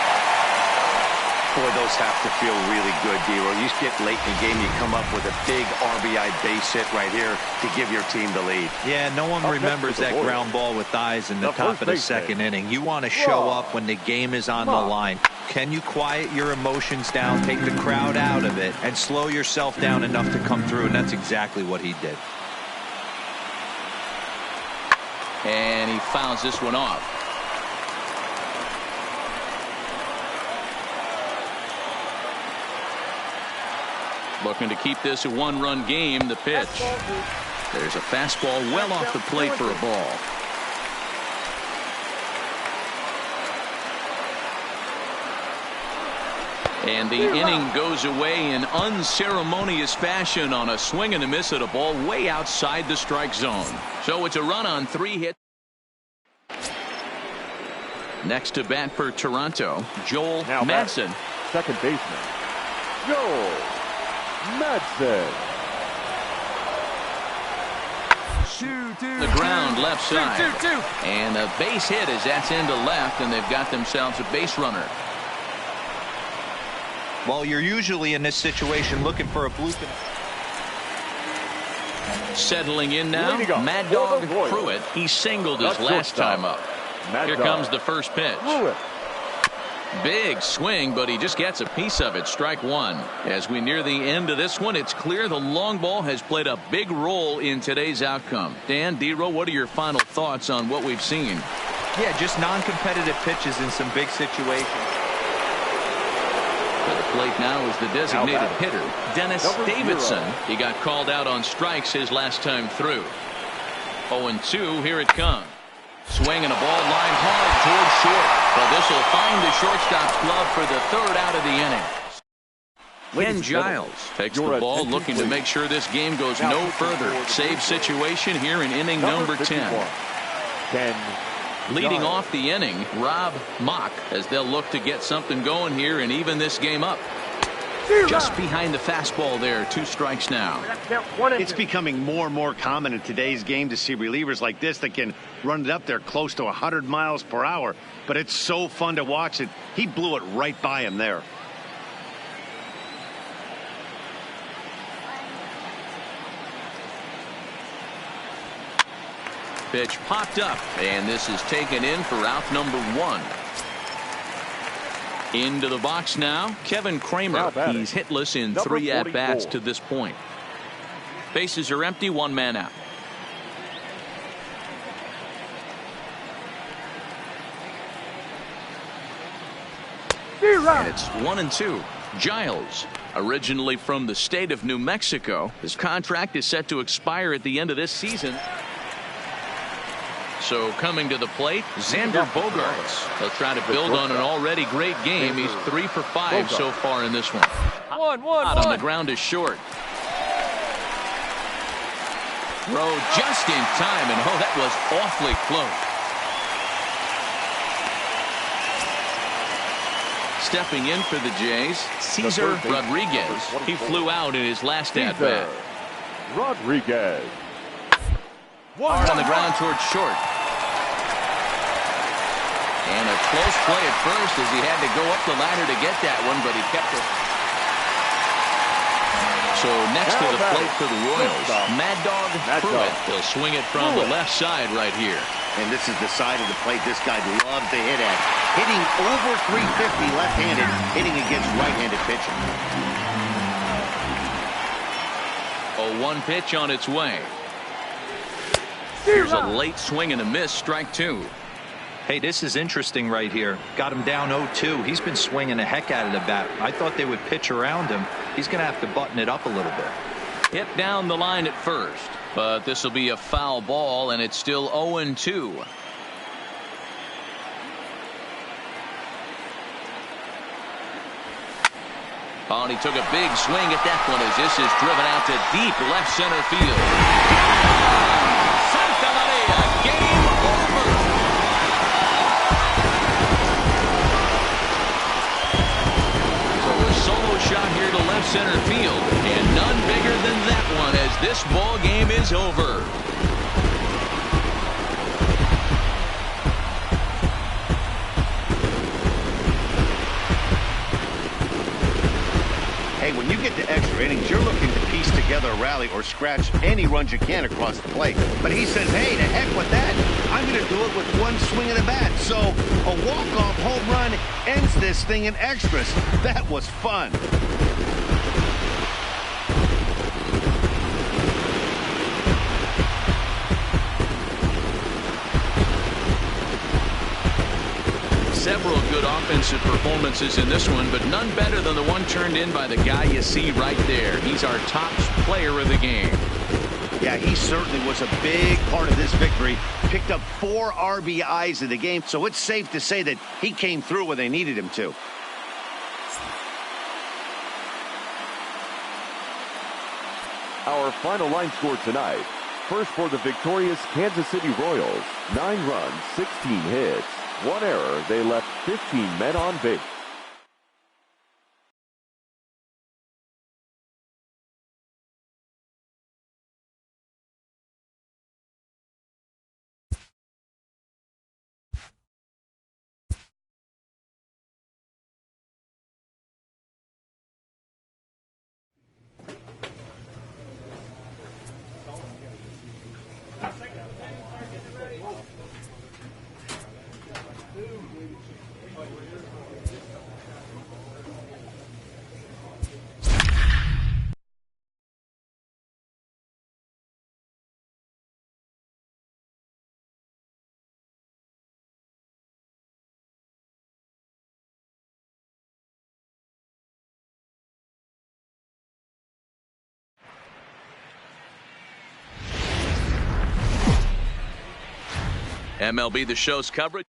[SPEAKER 3] Boy, those have to feel really good, D-Roy. You get late in the game, you come up with a big RBI base hit right here to give your team the lead.
[SPEAKER 5] Yeah, no one remembers that ground ball with eyes in the top of the 2nd inning. You want to show up when the game is on the line. Can you quiet your emotions down, take the crowd out of it, and slow yourself down enough to come through? And that's exactly what he did.
[SPEAKER 2] And he fouls this one off. Looking to keep this a one-run game. The pitch. There's a fastball well off the plate for a ball. And the inning goes away in unceremonious fashion on a swing and a miss at a ball way outside the strike zone. So it's a run on 3 hits. Next to bat for Toronto, Joel Madsen.
[SPEAKER 8] Second baseman, Joel Madsen.
[SPEAKER 2] The ground left side. And a base hit as that's into left, and they've got themselves a base runner.
[SPEAKER 5] Well, you're usually in this situation looking for a blue.
[SPEAKER 2] Settling in now, Mad Dog Pruitt. He singled his last time up. Here comes the first pitch. Big swing, but he just gets a piece of it. Strike one. As we near the end of this one, it's clear the long ball has played a big role in today's outcome. Dan, D-Row, what are your final thoughts on what we've seen?
[SPEAKER 5] Yeah, just non-competitive pitches in some big situations.
[SPEAKER 2] At the plate now is the designated hitter, Dennis Davidson.
[SPEAKER 8] 0.
[SPEAKER 2] He got called out on strikes his last time through. 0-2, here it comes. Swing and a ball lined hard towards short. But this will find the shortstop's glove for the 3rd out of the inning. Ken Giles takes the ball, looking to make sure this game goes no further. Save situation here in inning number 10. Leading off the inning, Rob Mock, as they'll look to get something going here and even this game up. Just behind the fastball there, 2 strikes now.
[SPEAKER 3] It's becoming more and more common in today's game to see relievers like this that can run it up there close to 100 miles per hour. But it's so fun to watch it. He blew it right by him there.
[SPEAKER 2] Pitch popped up, and this is taken in for out number 1. Into the box now, Kevin Kramer. He's hitless in 3 at-bats to this point. Bases are empty, 1 man out. And it's 1-2. Giles, originally from the state of New Mexico, his contract is set to expire at the end of this season. So coming to the plate, Xander Bogaerts. They'll try to build on an already great game. He's 3 for 5 so far in this one. Out on the ground is short. Throw just in time, and oh, that was awfully close. Stepping in for the Jays, Cesar Rodriguez. He flew out in his last at-bat.
[SPEAKER 8] Rodriguez.
[SPEAKER 2] Hard on the ground towards short. And a close play at first as he had to go up the ladder to get that one, but he kept it. So next to the plate for the Royals, Mad Dog Pruitt. He'll swing it from the left side right here.
[SPEAKER 3] And this is the side of the plate this guy loves to hit at. Hitting over 350 left-handed, hitting against right-handed pitching.
[SPEAKER 2] 0-1 pitch on its way. Here's a late swing and a miss, strike 2.
[SPEAKER 5] Hey, this is interesting right here. Got him down 0-2. He's been swinging the heck out of the bat. I thought they would pitch around him. He's going to have to button it up a little bit.
[SPEAKER 2] Hit down the line at first, but this will be a foul ball, and it's still 0-2. Oh, and he took a big swing at that one as this is driven out to deep left center field. Santa Maria, game over. So a solo shot here to left center field, and none bigger than that one as this ball game is over.
[SPEAKER 3] Hey, when you get to extra innings, you're looking to piece together a rally or scratch any runs you can across the plate. But he says, hey, to heck with that. I'm going to do it with one swing of the bat. So a walk-off home run ends this thing in extras. That was fun.
[SPEAKER 2] several good offensive performances in this one, but none better than the one turned in by the guy you see right there. He's our top player of the game.
[SPEAKER 3] Yeah, he certainly was a big part of this victory. Picked up 4 RBIs in the game, so it's safe to say that he came through when they needed him to.
[SPEAKER 8] Our final line score tonight. First for the victorious Kansas City Royals. 9 runs, 16 hits. 1 error. They left 15 men on base.
[SPEAKER 2] MLB The Show's coverage.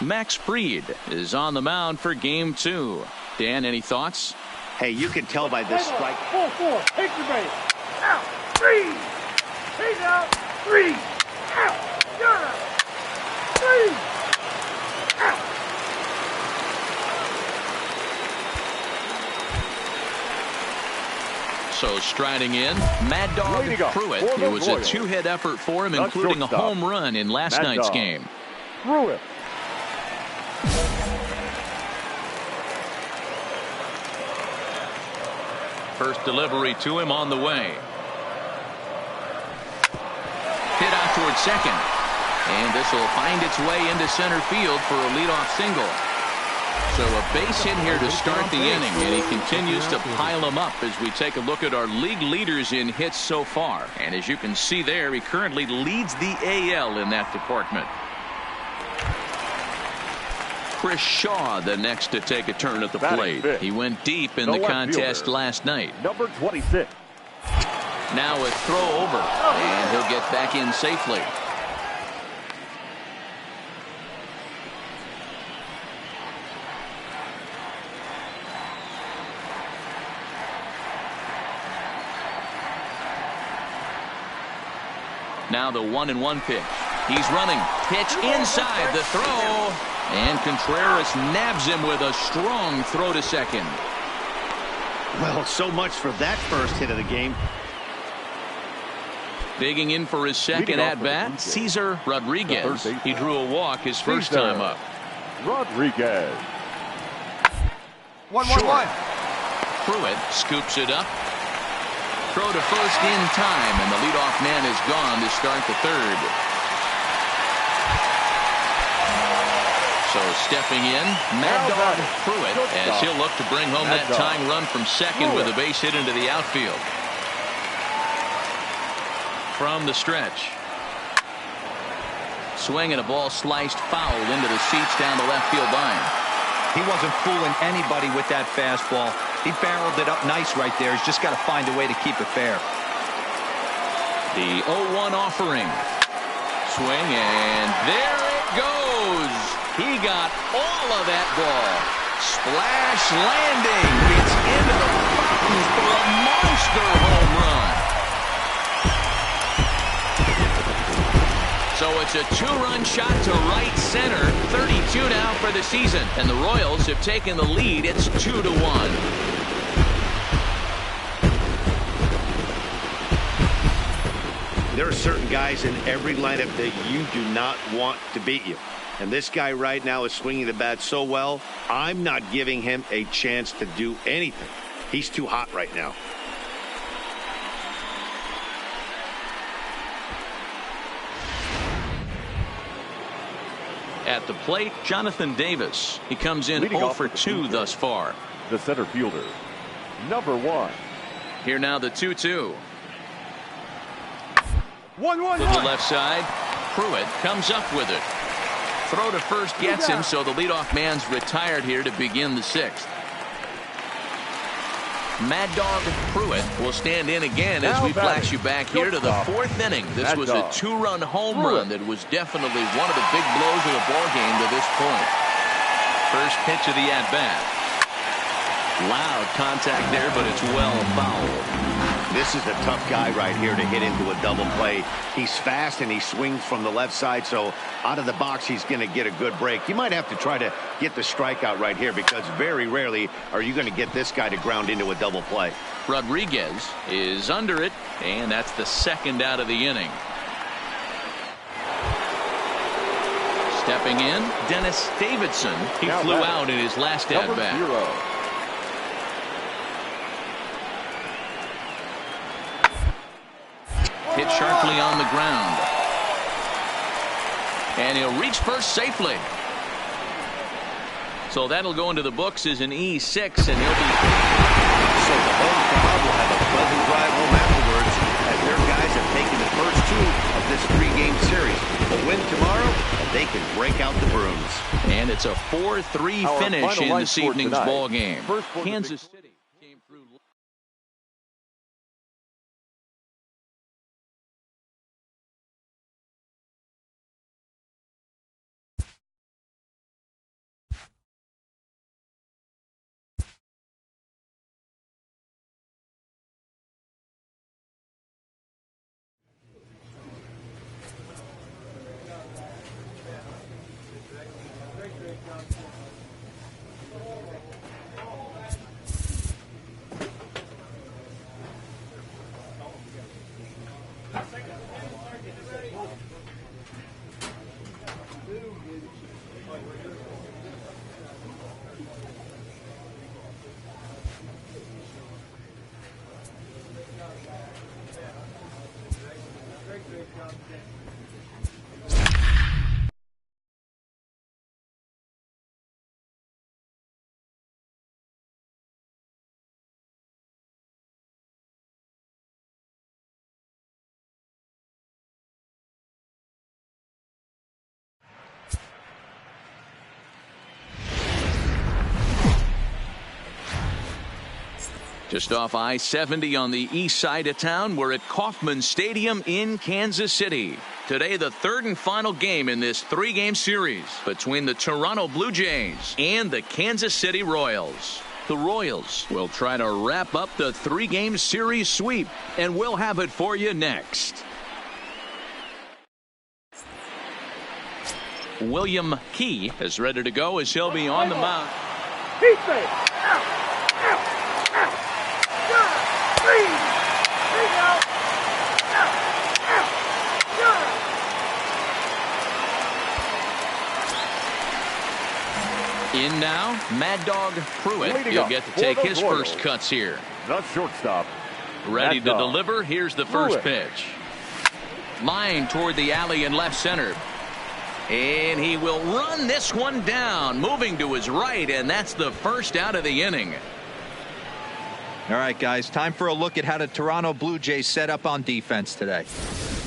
[SPEAKER 2] Max Fried is on the mound for game 2. Dan, any thoughts?
[SPEAKER 3] Hey, you can tell by this strike.
[SPEAKER 4] 4-4. Take the base. Out. 3. Take out. 3. Out. You're out. 3. Out.
[SPEAKER 2] So striding in, Mad Dog Pruitt. It was a 2-hit effort for him, including a home run in last night's game.
[SPEAKER 8] Pruitt.
[SPEAKER 2] First delivery to him on the way. Hit out towards second. And this will find its way into center field for a leadoff single. So a base hit here to start the inning, and he continues to pile them up as we take a look at our league leaders in hits so far. And as you can see there, he currently leads the AL in that department. Chris Shaw, the next to take a turn at the plate. He went deep in the contest last night.
[SPEAKER 8] Number 26.
[SPEAKER 2] Now a throw over, and he'll get back in safely. Now the 1-1 pitch. He's running. Pitch inside the throw. And Contreras nabs him with a strong throw to second.
[SPEAKER 3] Well, so much for that first hit of the game.
[SPEAKER 2] Digging in for his second at-bat, Cesar Rodriguez. He drew a walk his first time up.
[SPEAKER 8] Rodriguez.
[SPEAKER 3] 1-1-1.
[SPEAKER 2] Pruitt scoops it up. Throw to first in time, and the leadoff man is gone to start the third. So stepping in, Mad Dog Pruitt, as he'll look to bring home that tying run from second with a base hit into the outfield. From the stretch. Swing and a ball sliced foul into the seats down the left field line.
[SPEAKER 5] He wasn't fooling anybody with that fastball. He barreled it up nice right there. He's just got to find a way to keep it fair.
[SPEAKER 2] The 0-1 offering. Swing, and there it goes. He got all of that ball. Splash landing. It's into the fountain for a monster home run. So it's a 2-run shot to right center. 32 now for the season. And the Royals have taken the lead. It's 2-1.
[SPEAKER 3] There are certain guys in every lineup that you do not want to beat you. And this guy right now is swinging the bat so well, I'm not giving him a chance to do anything. He's too hot right now.
[SPEAKER 2] At the plate, Jonathan Davis. He comes in 0 for 2 thus far.
[SPEAKER 8] The center fielder, number 1.
[SPEAKER 2] Here now the 2-2.
[SPEAKER 4] 1-1-1.
[SPEAKER 2] To the left side. Pruitt comes up with it. Throw to first gets him, so the leadoff man's retired here to begin the 6th. Mad Dog Pruitt will stand in again as we flash you back here to the 4th inning. This was a 2-run home run that was definitely one of the big blows of the ballgame to this point. First pitch of the at-bat. Loud contact there, but it's well fouled.
[SPEAKER 3] This is a tough guy right here to hit into a double play. He's fast and he swings from the left side, so out of the box he's going to get a good break. You might have to try to get the strikeout right here because very rarely are you going to get this guy to ground into a double play.
[SPEAKER 2] Rodriguez is under it, and that's the 2nd out of the inning. Stepping in, Dennis Davidson. He flew out in his last at-bat. Hit sharply on the ground. And he'll reach first safely. So that'll go into the books as an E6, and he'll be...
[SPEAKER 3] So the home crowd will have a pleasant drive home afterwards as their guys have taken the first 2 of this 3-game series. A win tomorrow, they can break out the brooms.
[SPEAKER 2] And it's a 4-3 finish in this evening's ball game. Kansas City. Just off I-70 on the east side of town, we're at Kauffman Stadium in Kansas City. Today, the 3rd and final game in this 3-game series between the Toronto Blue Jays and the Kansas City Royals. The Royals will try to wrap up the 3-game series sweep, and we'll have it for you next. William Key is ready to go as he'll be on the mound. In now, Mad Dog Pruitt. He'll get to take his first cuts here.
[SPEAKER 8] The shortstop.
[SPEAKER 2] Ready to deliver. Here's the first pitch. Line toward the alley in left center. And he will run this one down, moving to his right, and that's the first out of the inning.
[SPEAKER 5] All right, guys, time for a look at how the Toronto Blue Jays set up on defense today.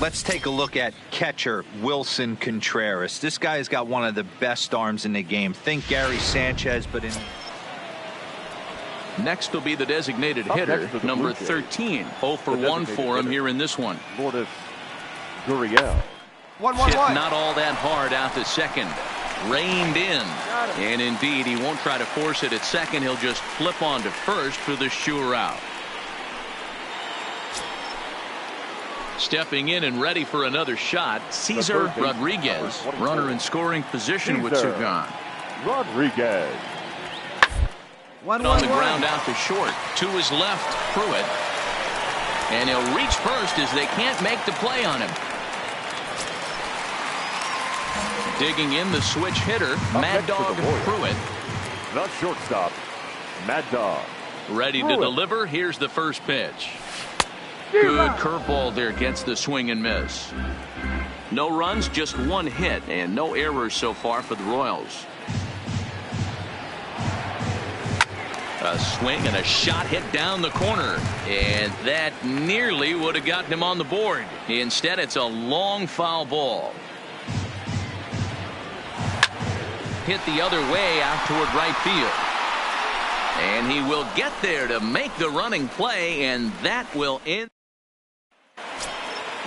[SPEAKER 5] Let's take a look at catcher Wilson Contreras. This guy's got one of the best arms in the game. Think Gary Sanchez, but in...
[SPEAKER 2] Next will be the designated hitter, number 13. 0 for 1 for him here in this one.
[SPEAKER 8] Lourdes Gurriel.
[SPEAKER 2] Hit not all that hard out to second. Reined in. And indeed, he won't try to force it at second. He'll just flip on to first for the sure out. Stepping in and ready for another shot, Cesar Rodriguez. Runner in scoring position with 2 gone.
[SPEAKER 8] Rodriguez.
[SPEAKER 2] On the ground out to short. To his left, Pruitt. And he'll reach first as they can't make the play on him. Digging in the switch hitter, Mad Dog Pruitt.
[SPEAKER 8] The shortstop, Mad Dog.
[SPEAKER 2] Ready to deliver. Here's the first pitch. Good curveball there, gets the swing and miss. No runs, just 1 hit, and no errors so far for the Royals. A swing and a shot hit down the corner, and that nearly would have gotten him on the board. Instead, it's a long foul ball. hit the other way out toward right field. And he will get there to make the running play, and that will end.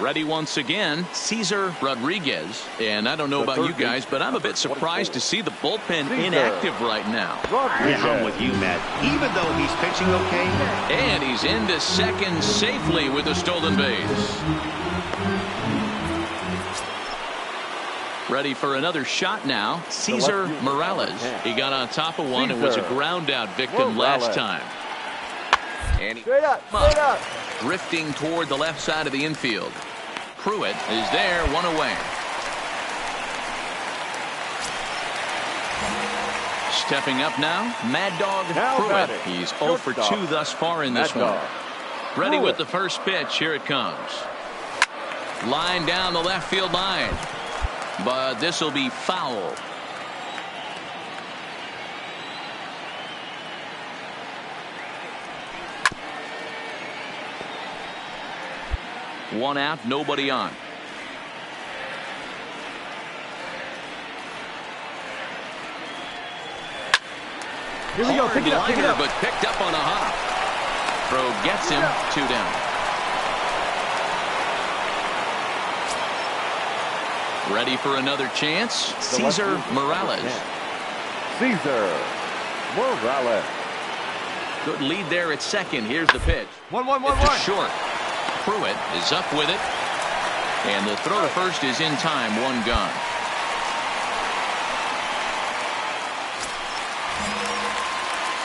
[SPEAKER 2] Ready once again, Cesar Rodriguez. And I don't know about you guys, but I'm a bit surprised to see the bullpen inactive right now.
[SPEAKER 3] Yeah, I'm with you, Matt. Even though he's pitching okay.
[SPEAKER 2] And he's into second safely with a stolen base. Ready for another shot now, Cesar Morales. He got on top of one and was a ground out victim last time. And
[SPEAKER 8] Straight up.
[SPEAKER 2] Drifting toward the left side of the infield. Pruitt is there, one away. Stepping up now, Mad Dog Pruitt. He's 0 for 2 thus far in this one. Ready with the first pitch. Here it comes. Line down the left field line. But this will be foul. One out, nobody on.
[SPEAKER 6] Here we go. Pick it up. Pick it up.
[SPEAKER 2] But picked up on a hop. Throw gets him. 2 down. Ready for another chance. Cesar Morales.
[SPEAKER 8] Cesar Morales.
[SPEAKER 2] Good lead there at second. Here's the pitch.
[SPEAKER 6] 1-1-1-1.
[SPEAKER 2] Short. Pruitt is up with it. And the throw to first is in time. 1 gone.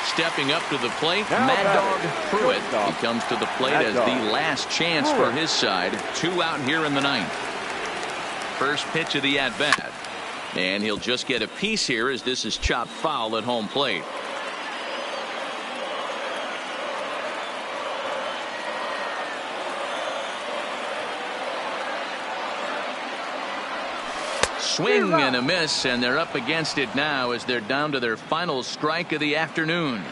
[SPEAKER 2] Stepping up to the plate, Mad Dog Pruitt. He comes to the plate as the last chance for his side. 2 out here in the 9th. First pitch of the at-bat. And he'll just get a piece here as this is chopped foul at home plate. Swing and a miss, and they're up against it now as they're down to their final strike of the afternoon.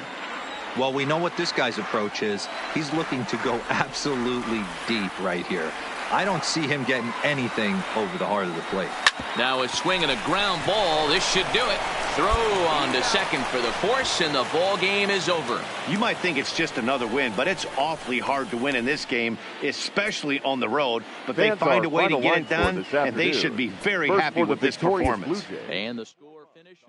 [SPEAKER 5] Well, we know what this guy's approach is. He's looking to go absolutely deep right here. I don't see him getting anything over the heart of the plate.
[SPEAKER 2] Now a swing and a ground ball. This should do it. Throw on to second for the force, and the ball game is over.
[SPEAKER 3] You might think it's just another win, but it's awfully hard to win in this game, especially on the road. But they find a way to get it done, and they should be very happy with this performance.
[SPEAKER 2] And the score finishes.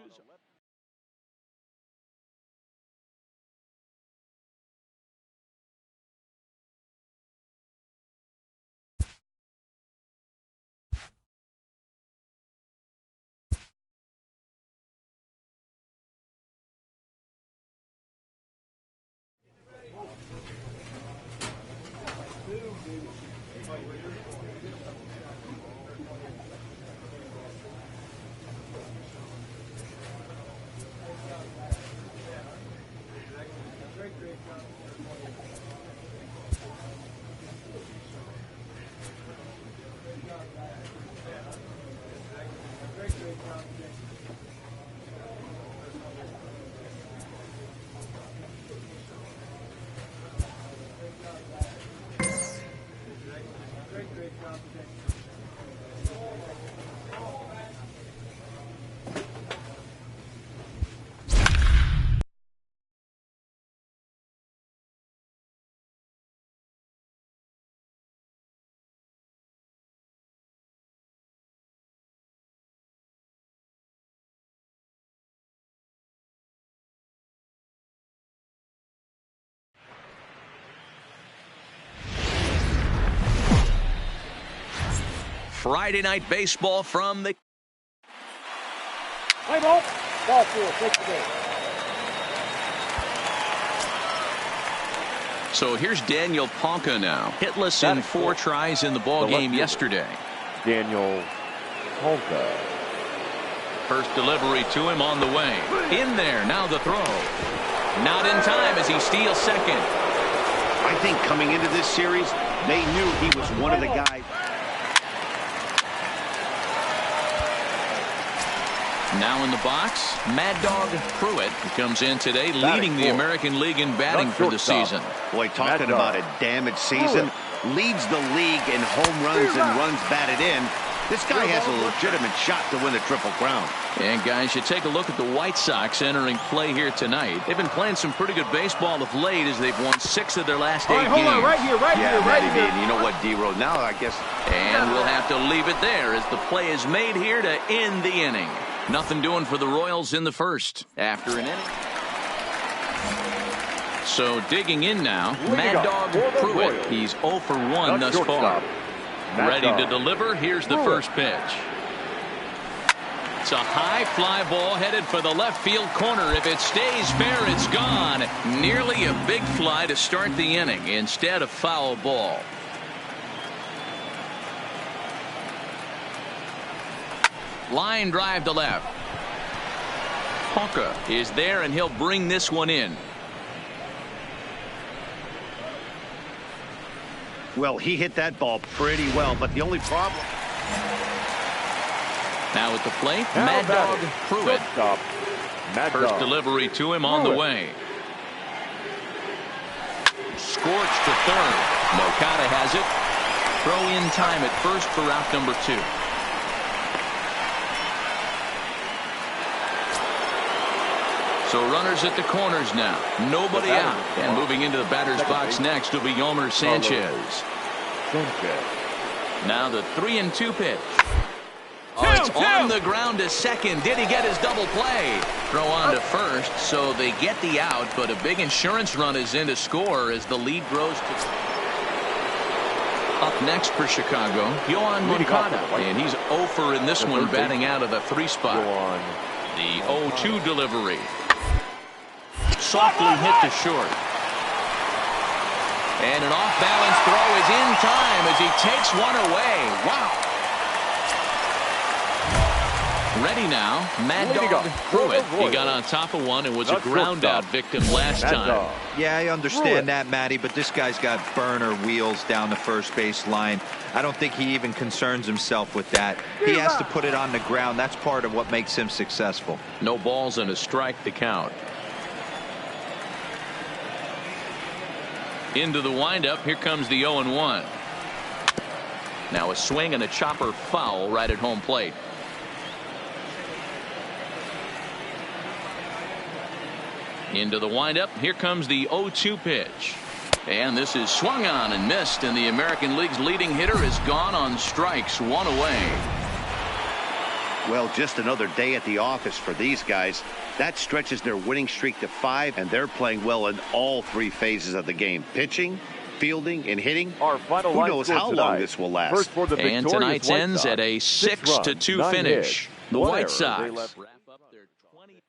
[SPEAKER 2] Friday night baseball from the
[SPEAKER 4] Play ball. Ball 4. Take the game.
[SPEAKER 2] So here's Daniel Ponca now. Hitless in 4 tries in the ball game yesterday.
[SPEAKER 8] Daniel Ponca.
[SPEAKER 2] First delivery to him on the way. In there. Now the throw. Not in time as he steals second.
[SPEAKER 3] I think coming into this series, they knew he was one of the guys.
[SPEAKER 2] Now in the box, Mad Dog Pruitt, who comes in today leading the American League in batting for the season.
[SPEAKER 3] Boy, talking about a damaged season, leads the league in home runs and runs batted in. This guy has a legitimate shot to win the Triple Crown.
[SPEAKER 2] And guys, you take a look at the White Sox entering play here tonight. They've been playing some pretty good baseball of late as they've won 6 of their last 8 games.
[SPEAKER 6] Hold on, right here.
[SPEAKER 3] And you know what, D-Roll, now I guess.
[SPEAKER 2] And we'll have to leave it there as the play is made here to end the inning. Nothing doing for the Royals in the first after an inning. So digging in now, Mad Dog Pruitt. He's 0 for 1 thus far. Ready to deliver. Here's the first pitch. It's a high fly ball headed for the left field corner. If it stays fair, it's gone. Nearly a big fly to start the inning instead of foul ball. Line drive to left. Hawker is there, and he'll bring this one in.
[SPEAKER 3] Well, he hit that ball pretty well, but the only problem.
[SPEAKER 2] Now at the plate, Mad Dog Pruitt. First delivery to him on the way. Scorched to third. Moncada has it. Throw in time at first for out number 2. So runners at the corners now. Nobody out. And moving into the batter's box next will be Yomer Sanchez. Now the 3-2 pitch. Oh, it's on the ground to second. Did he get his double play? Throw on to first, so they get the out, but a big insurance run is in to score as the lead grows to... Up next for Chicago, Yoan Moncada, and he's 0 for in this one, batting out of the 3 spot. The 0-2 delivery. Softly hit to short. And an off-balance throw is in time as he takes one away. Wow. Ready now, Mad Dog Pruitt. He got on top of one and was a ground out victim last time.
[SPEAKER 5] Yeah, I understand that, Matty, but this guy's got burner wheels down the first base line. I don't think he even concerns himself with that. He has to put it on the ground. That's part of what makes him successful.
[SPEAKER 2] No balls and a strike to count. Into the windup. Here comes the 0-1. Now a swing and a chopper foul right at home plate. Into the windup. Here comes the 0-2 pitch. And this is swung on and missed, and the American League's leading hitter is gone on strikes, 1 away.
[SPEAKER 3] Well, just another day at the office for these guys. That stretches their winning streak to 5, and they're playing well in all 3 phases of the game. Pitching, fielding, and hitting.
[SPEAKER 8] Our final
[SPEAKER 3] Who knows how long this will last.
[SPEAKER 8] First for the
[SPEAKER 2] and tonight's ends at a 6-2 finish. The White Sox wrap up their 20